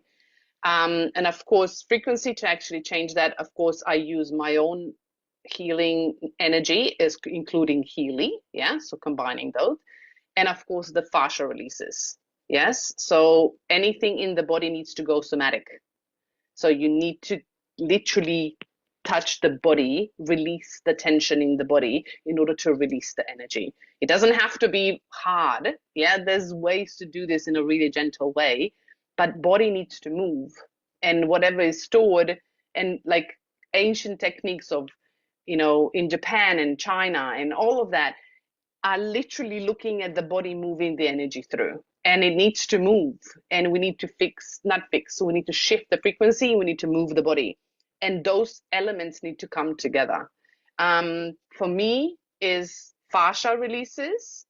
[SPEAKER 1] And of course frequency, to actually change that, of course I use my own healing energy, is including Healy. Yeah, so combining those, and of course the fascia releases. Yes, so anything in the body needs to go somatic. So you need to literally touch the body, release the tension in the body in order to release the energy. It doesn't have to be hard. Yeah, there's ways to do this in a really gentle way, but body needs to move. And whatever is stored, and like ancient techniques of, in Japan and China and all of that, are literally looking at the body moving the energy through, and it needs to move, and we need to not fix, so we need to shift the frequency, we need to move the body, and those elements need to come together. For me is fascia releases,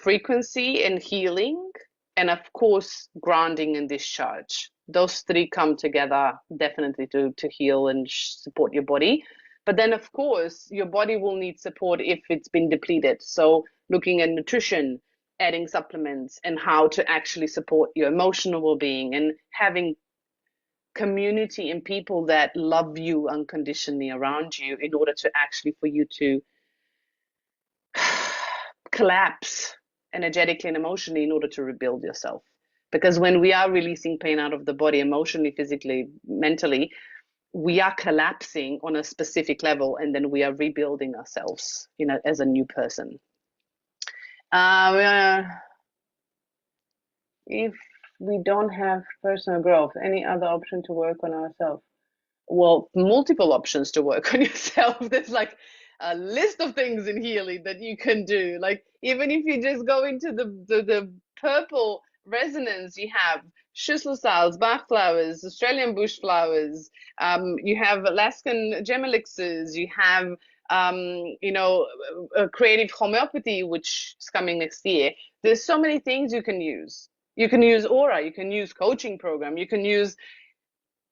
[SPEAKER 1] frequency and healing, and of course, grounding and discharge. Those three come together definitely to heal and support your body. But then, of course, your body will need support if it's been depleted. So, looking at nutrition, adding supplements, and how to actually support your emotional well being, and having community and people that love you unconditionally around you in order to actually for you to collapse energetically and emotionally in order to rebuild yourself. Because when we are releasing pain out of the body, emotionally, physically, mentally, we are collapsing on a specific level, and then we are rebuilding ourselves, as a new person. If we don't have personal growth, any other option to work on ourselves? Well, multiple options to work on yourself. There's like a list of things in Healy that you can do. Like even if you just go into the purple resonance, you have Schüsselsalz, Bach flowers, Australian bush flowers. You have Alaskan gem elixirs. You have creative homeopathy, which is coming next year. There's so many things you can use. You can use aura. You can use coaching program. You can use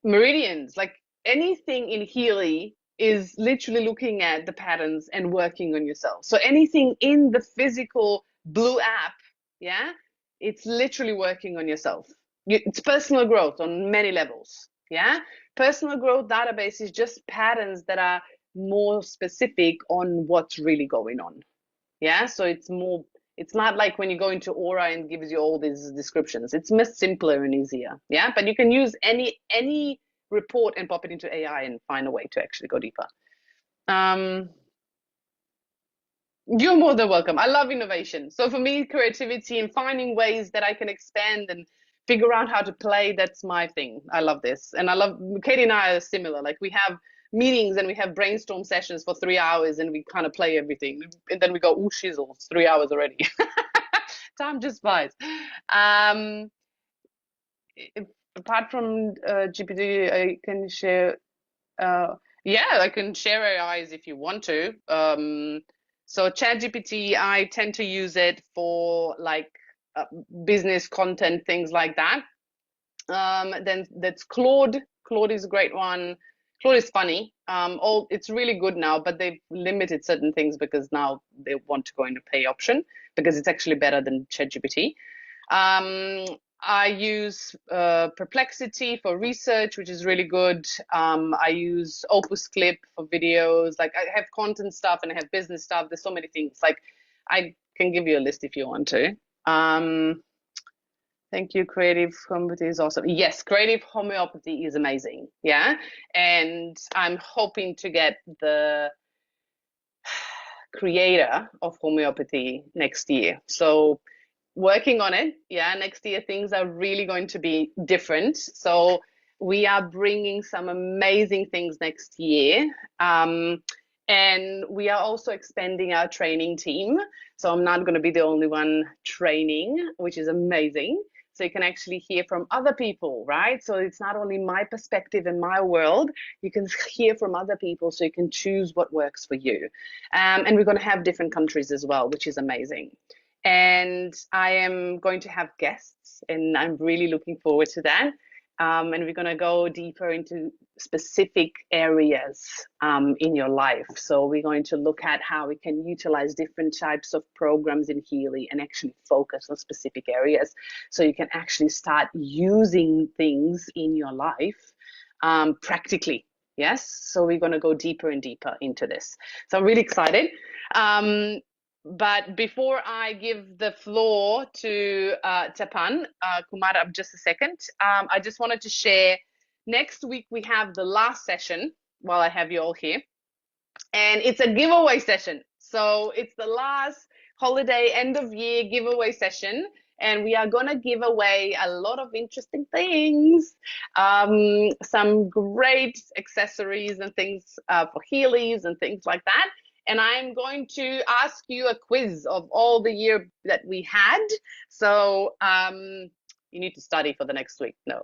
[SPEAKER 1] meridians. Like anything in Healy is literally looking at the patterns and working on yourself. So anything in the physical blue app, yeah, it's literally working on yourself. It's personal growth on many levels. Yeah, personal growth database is just patterns that are more specific on what's really going on. Yeah, so it's more. It's not like when you go into Aura and gives you all these descriptions. It's much simpler and easier. Yeah, but you can use any report and pop it into AI and find a way to actually go deeper. You're more than welcome. I love innovation. So for me, creativity and finding ways that I can expand and figure out how to play, that's my thing. I love this. And I love, Katie and I are similar. Like we have meetings and we have brainstorm sessions for 3 hours and we kind of play everything. And then we go, ooh, shizzle, it's 3 hours already. Time just flies. Apart from GPT, I can share. Yeah, I can share AIs if you want to. So ChatGPT, I tend to use it for like business content, things like that. Then that's Claude. Claude is a great one. Claude is funny. It's really good now, but they've limited certain things because now they want to go into pay option because it's actually better than ChatGPT. I use Perplexity for research, which is really good. I use Opus Clip for videos. Like I have content stuff and I have business stuff. There's so many things. Like I can give you a list if you want to. Thank you. Creative homeopathy is awesome. Yes, creative homeopathy is amazing. Yeah. And I'm hoping to get the creator of homeopathy next year. So working on it. Yeah, next year things are really going to be different. So we are bringing some amazing things next year. And we are also expanding our training team. So I'm not going to be the only one training, which is amazing. So you can actually hear from other people, right? So it's not only my perspective and my world, you can hear from other people so you can choose what works for you. And we're going to have different countries as well, which is amazing. And I am going to have guests, and I'm really looking forward to that. And we're going to go deeper into specific areas in your life. So we're going to look at how we can utilize different types of programs in Healy and actually focus on specific areas so you can actually start using things in your life practically. Yes, so we're going to go deeper and deeper into this. So I'm really excited. But before I give the floor to Tapan, Kumara, just a second, I just wanted to share, next week we have the last session while I have you all here. And it's a giveaway session. So it's the last holiday end of year giveaway session. And we are going to give away a lot of interesting things, some great accessories and things for Heelys and things like that. And I'm going to ask you a quiz of all the year that we had. So you need to study for the next week. No,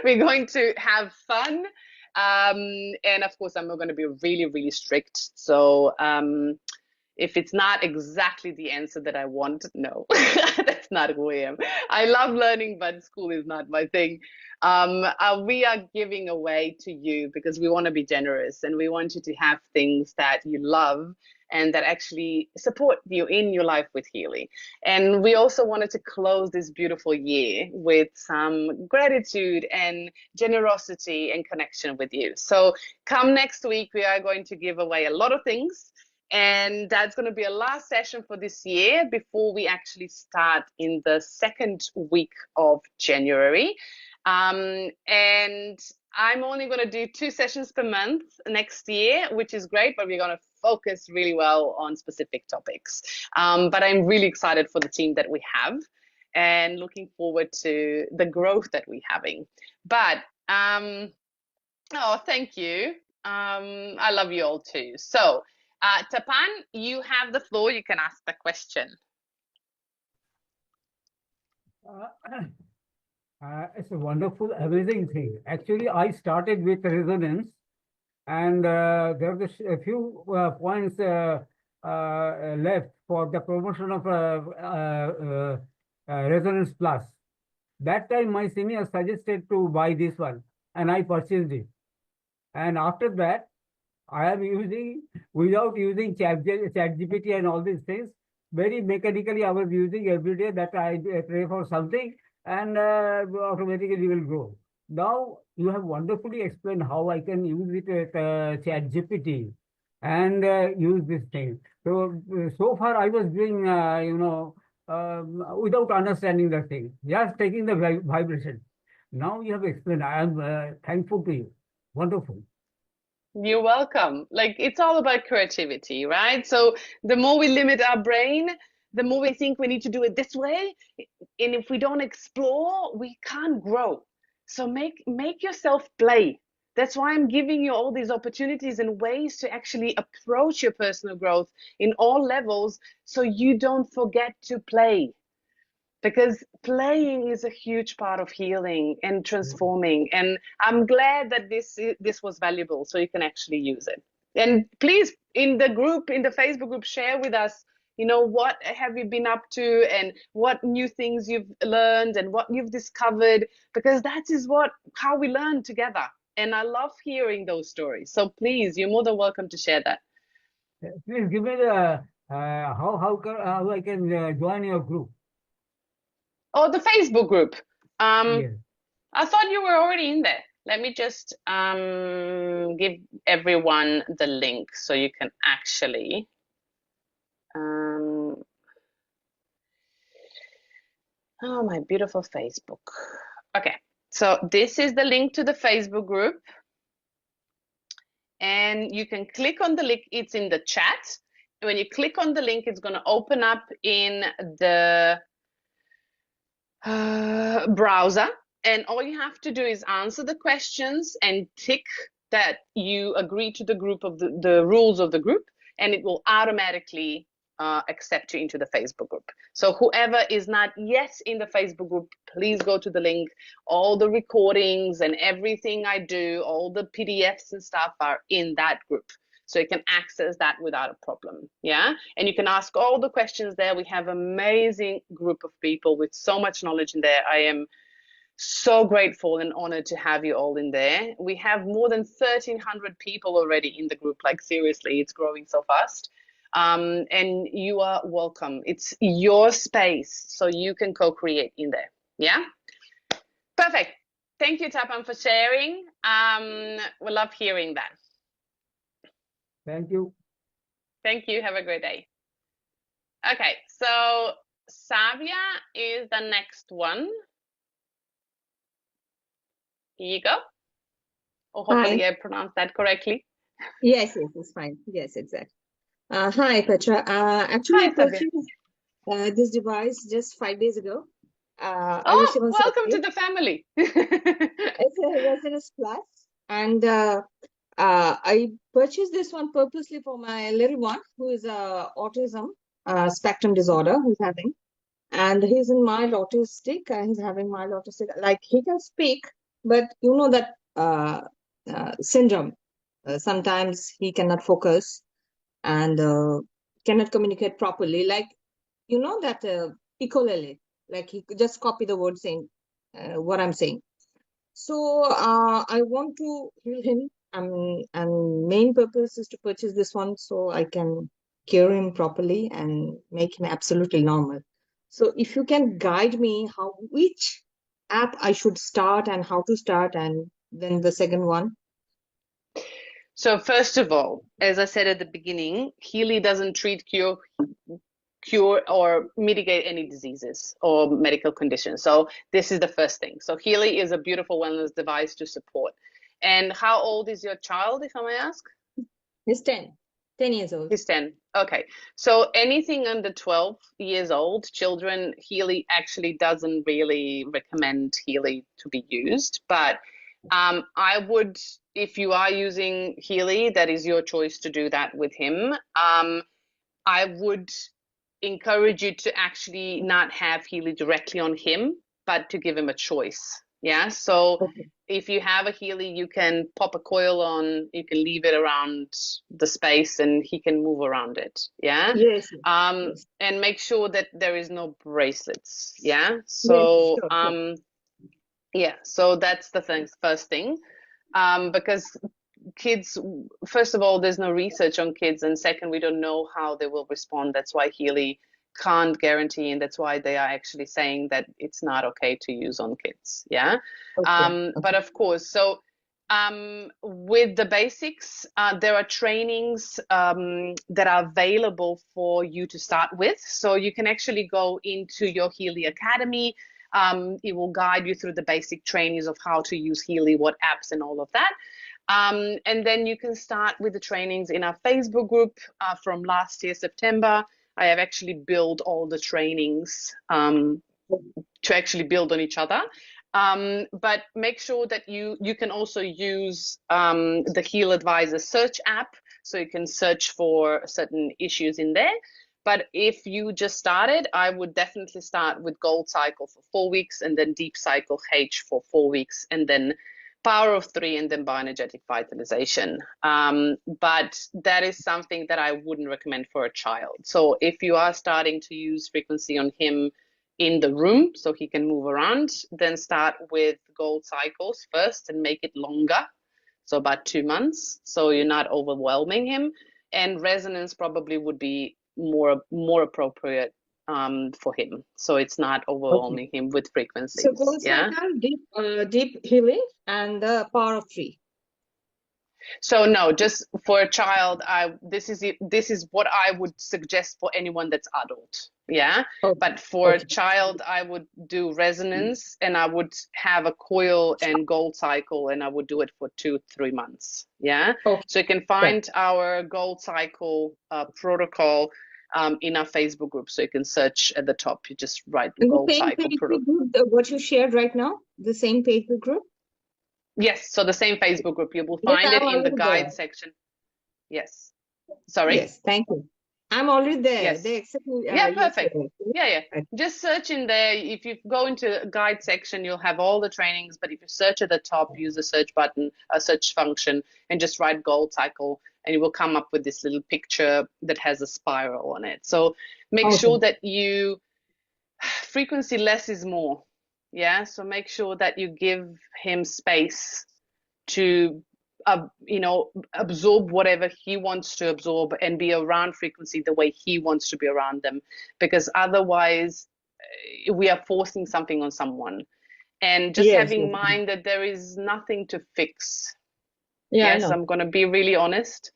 [SPEAKER 1] we're going to have fun. And of course, I'm not going to be really, really strict. So If it's not exactly the answer that I want, no, that's not who I am. I love learning, but school is not my thing. We are giving away to you because we want to be generous and we want you to have things that you love and that actually support you in your life with Healy. And we also wanted to close this beautiful year with some gratitude and generosity and connection with you. So come next week, we are going to give away a lot of things. And that's going to be a last session for this year before we actually start in the second week of January. And I'm only going to do 2 sessions per month next year, which is great, but we're going to focus really well on specific topics. But I'm really excited for the team that we have and looking forward to the growth that we're having. But, oh, thank you. I love you all too. So, Tapan, you have the floor. You can ask the question.
[SPEAKER 2] It's a wonderful, amazing thing. Actually, I started with resonance, and there were a few points left for the promotion of Resonance Plus. That time, my senior suggested to buy this one, and I purchased it. And after that, I am using, without using ChatGPT and all these things, very mechanically I was using every day that I pray for something and automatically will grow. Now you have wonderfully explained how I can use it at ChatGPT and use this thing. So far I was doing, without understanding the thing, just taking the vibration. Now you have explained. I am thankful to you. Wonderful.
[SPEAKER 1] You're welcome. Like, it's all about creativity, right? So the more we limit our brain, the more we think we need to do it this way. And if we don't explore, we can't grow. So make yourself play. That's why I'm giving you all these opportunities and ways to actually approach your personal growth in all levels so you don't forget to play, because playing is a huge part of healing and transforming. And I'm glad that this was valuable so you can actually use it. And please, in the group, in the Facebook group, share with us, what have you been up to and what new things you've learned and what you've discovered, because that is how we learn together. And I love hearing those stories. So please, you're more than welcome to share that.
[SPEAKER 2] Please give me the how I can join your group.
[SPEAKER 1] Oh, the Facebook group.
[SPEAKER 2] Yes.
[SPEAKER 1] I thought you were already in there. Let me just give everyone the link so you can actually oh, my beautiful Facebook. Okay, so this is the link to the Facebook group, and you can click on the link. It's in the chat. When you click on the link, it's going to open up in the browser, and all you have to do is answer the questions and tick that you agree to the group of the rules of the group, and it will automatically accept you into the Facebook group. So whoever is not yet in the Facebook group, please go to the link. All the recordings and everything I do, all the PDFs and stuff are in that group. So you can access that without a problem. Yeah. And you can ask all the questions there. We have an amazing group of people with so much knowledge in there. I am so grateful and honored to have you all in there. We have more than 1,300 people already in the group. Like, seriously, it's growing so fast. And you are welcome. It's your space, so you can co-create in there. Yeah. Perfect. Thank you, Tapan, for sharing. We love hearing that.
[SPEAKER 2] Thank you.
[SPEAKER 1] Thank you. Have a great day. Okay, so Savia is the next one. Here you go. Oh, hopefully I pronounced that correctly.
[SPEAKER 3] Yes, it's fine. Yes, exactly. Hi, Petra. Actually, I purchased this device just 5 days ago.
[SPEAKER 1] Welcome to the family.
[SPEAKER 3] It's a Resonance Plus, and I purchased this one purposely for my little one who is autism spectrum disorder who's having, and he's in mild autistic. He's having mild autistic, like he can speak, but you know that syndrome. Sometimes he cannot focus, and cannot communicate properly. Like, you know that ukulele, like he could just copy the words saying what I'm saying. So I want to heal him, and main purpose is to purchase this one so I can cure him properly and make him absolutely normal. So if you can guide me which app I should start and how to start, and then the second one.
[SPEAKER 1] So first of all, as I said at the beginning, Healy doesn't treat, cure or mitigate any diseases or medical conditions. So this is the first thing. So Healy is a beautiful wellness device to support. And how old is your child, if I may ask?
[SPEAKER 3] He's 10 years old.
[SPEAKER 1] He's 10. Okay. So anything under 12 years old, children, Healy actually doesn't really recommend Healy to be used. But I would, if you are using Healy, that is your choice to do that with him. I would encourage you to actually not have Healy directly on him, but to give him a choice. Yeah. So
[SPEAKER 3] Okay.
[SPEAKER 1] if you have a Healy, you can pop a coil on, you can leave it around the space and he can move around it. Yeah.
[SPEAKER 3] Yes. Yes.
[SPEAKER 1] And make sure that there is no bracelets. Yeah.
[SPEAKER 3] Yes.
[SPEAKER 1] So,
[SPEAKER 3] Sure.
[SPEAKER 1] yeah, so that's the first thing. Because kids, first of all, there's no research on kids, and second, we don't know how they will respond. That's why Healy can't guarantee, and that's why they are actually saying that it's not okay to use on kids. Yeah.
[SPEAKER 3] Okay.
[SPEAKER 1] But of course, so with the basics, there are trainings that are available for you to start with. So you can actually go into your Healy Academy. It will guide you through the basic trainings of how to use Healy, what apps, and all of that. And then you can start with the trainings in our Facebook group from last year, September. I have actually built all the trainings to actually build on each other. But make sure that you can also use the Heal Advisor search app, so you can search for certain issues in there. But if you just started, I would definitely start with Gold Cycle for 4 weeks, and then Deep Cycle H for 4 weeks, and then Power of 3, and then Bioenergetic Vitalization. But that is something that I wouldn't recommend for a child. So if you are starting to use frequency on him in the room so he can move around, then start with Gold Cycles first and make it longer. So about 2 months, so you're not overwhelming him. And resonance probably would be more appropriate for him, so it's not overwhelming him with frequencies.
[SPEAKER 3] So Gold
[SPEAKER 1] Yeah.
[SPEAKER 3] Cycle, deep healing, and the Power of 3.
[SPEAKER 1] So no, just for a child, this is what I would suggest for anyone that's adult. Yeah.
[SPEAKER 3] Okay.
[SPEAKER 1] But for a child, I would do resonance, and I would have a coil and Gold Cycle, and I would do it for 2-3 months. Yeah.
[SPEAKER 3] Okay.
[SPEAKER 1] So you can find our Gold Cycle protocol in our Facebook group. So you can search at the top. You just write the Gold Cycle protocol.
[SPEAKER 3] What you shared right now, the same Facebook group?
[SPEAKER 1] Yes, so the same Facebook group. You will find it in the guide section. Yes. Sorry?
[SPEAKER 3] Yes, thank you. I'm already there.
[SPEAKER 1] Yes.
[SPEAKER 3] They accept me.
[SPEAKER 1] Yeah, perfect. Yeah. Just search in there. If you go into the guide section, you'll have all the trainings. But if you search at the top, use the search button, a search function, and just write Gold Cycle, and you will come up with this little picture that has a spiral on it. So make sure that frequency less is more. Yeah. So make sure that you give him space to absorb whatever he wants to absorb and be around frequency the way he wants to be around them, because otherwise we are forcing something on someone. And just having in mind that there is nothing to fix. Yes, I'm going to be really honest.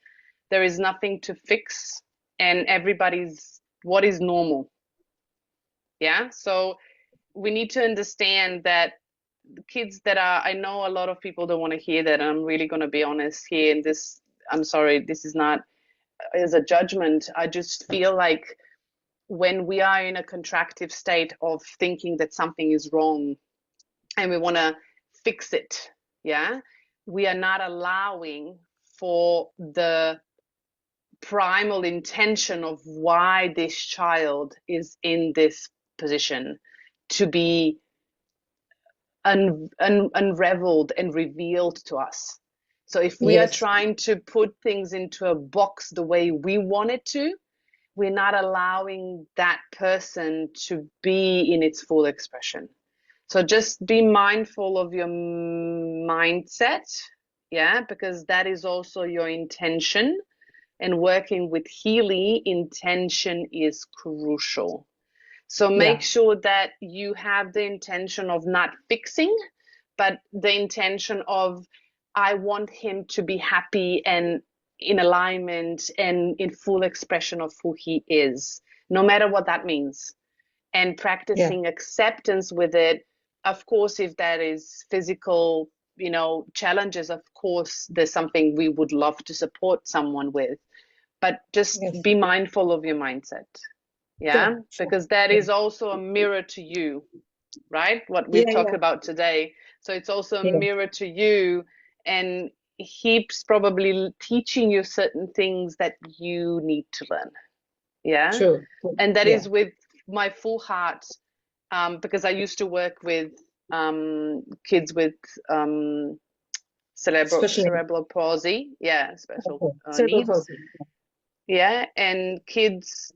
[SPEAKER 1] There is nothing to fix, and everybody's what is normal. Yeah. So we need to understand that kids that are, I know a lot of people don't want to hear that, and I'm really going to be honest here, and this, I'm sorry, this is not as a judgment. I just feel like when we are in a contractive state of thinking that something is wrong and we want to fix it, yeah, we are not allowing for the primal intention of why this child is in this position to be unraveled and revealed to us. So if we are trying to put things into a box the way we want it to, we're not allowing that person to be in its full expression. So just be mindful of your mindset, yeah, because that is also your intention. And working with Healy, intention is crucial. So make sure that you have the intention of not fixing, but the intention of, I want him to be happy and in alignment and in full expression of who he is, no matter what that means. And practicing acceptance with it. Of course, if that is physical, challenges, of course, there's something we would love to support someone with. But just be mindful of your mindset. Yeah, because that is also a mirror to you, right? What we've talked about today. So it's also a mirror to you, and he's probably teaching you certain things that you need to learn. Yeah.
[SPEAKER 3] True.
[SPEAKER 1] And that is with my full heart, because I used to work with kids with cerebral palsy. Yeah, special needs.
[SPEAKER 3] Palsy.
[SPEAKER 1] Yeah, and kids,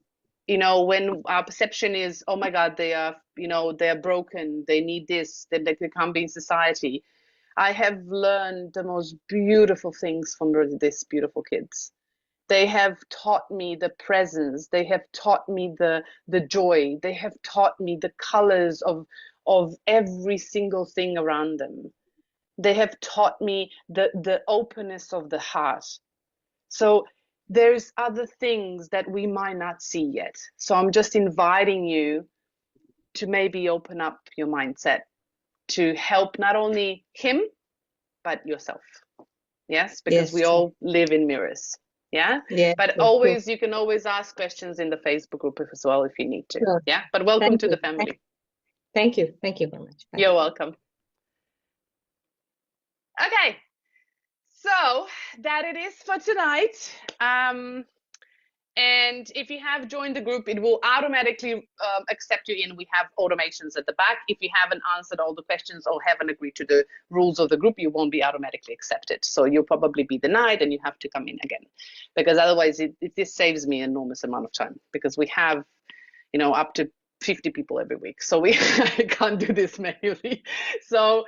[SPEAKER 1] when our perception is, oh my God, they are, they're broken, they need this, they can't be in society. I have learned the most beautiful things from these beautiful kids. They have taught me the presence. They have taught me the joy. They have taught me the colors of every single thing around them. They have taught me the openness of the heart. So there's other things that we might not see yet. So I'm just inviting you to maybe open up your mindset to help not only him, but yourself. Yes, because we all live in mirrors. Yeah. But always, you can always ask questions in the Facebook group as well if you need to. Sure. Yeah. But welcome to the family.
[SPEAKER 3] Thank you. Thank you very much.
[SPEAKER 1] You're welcome. Okay. So that it is for tonight. And if you have joined the group, it will automatically accept you in. We have automations at the back. If you haven't answered all the questions or haven't agreed to the rules of the group, you won't be automatically accepted. So you'll probably be denied and you have to come in again. Because otherwise, this saves me an enormous amount of time. Because we have, up to 50 people every week. So I can't do this manually. So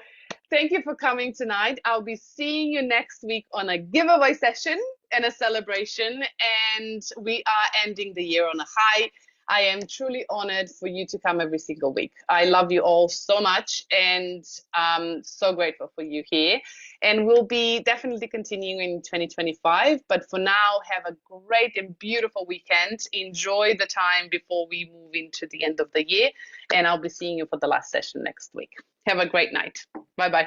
[SPEAKER 1] thank you for coming tonight. I'll be seeing you next week on a giveaway session and a celebration. And we are ending the year on a high. I am truly honored for you to come every single week. I love you all so much and so grateful for you here. And we'll be definitely continuing in 2025. But for now, have a great and beautiful weekend. Enjoy the time before we move into the end of the year. And I'll be seeing you for the last session next week. Have a great night. Bye-bye.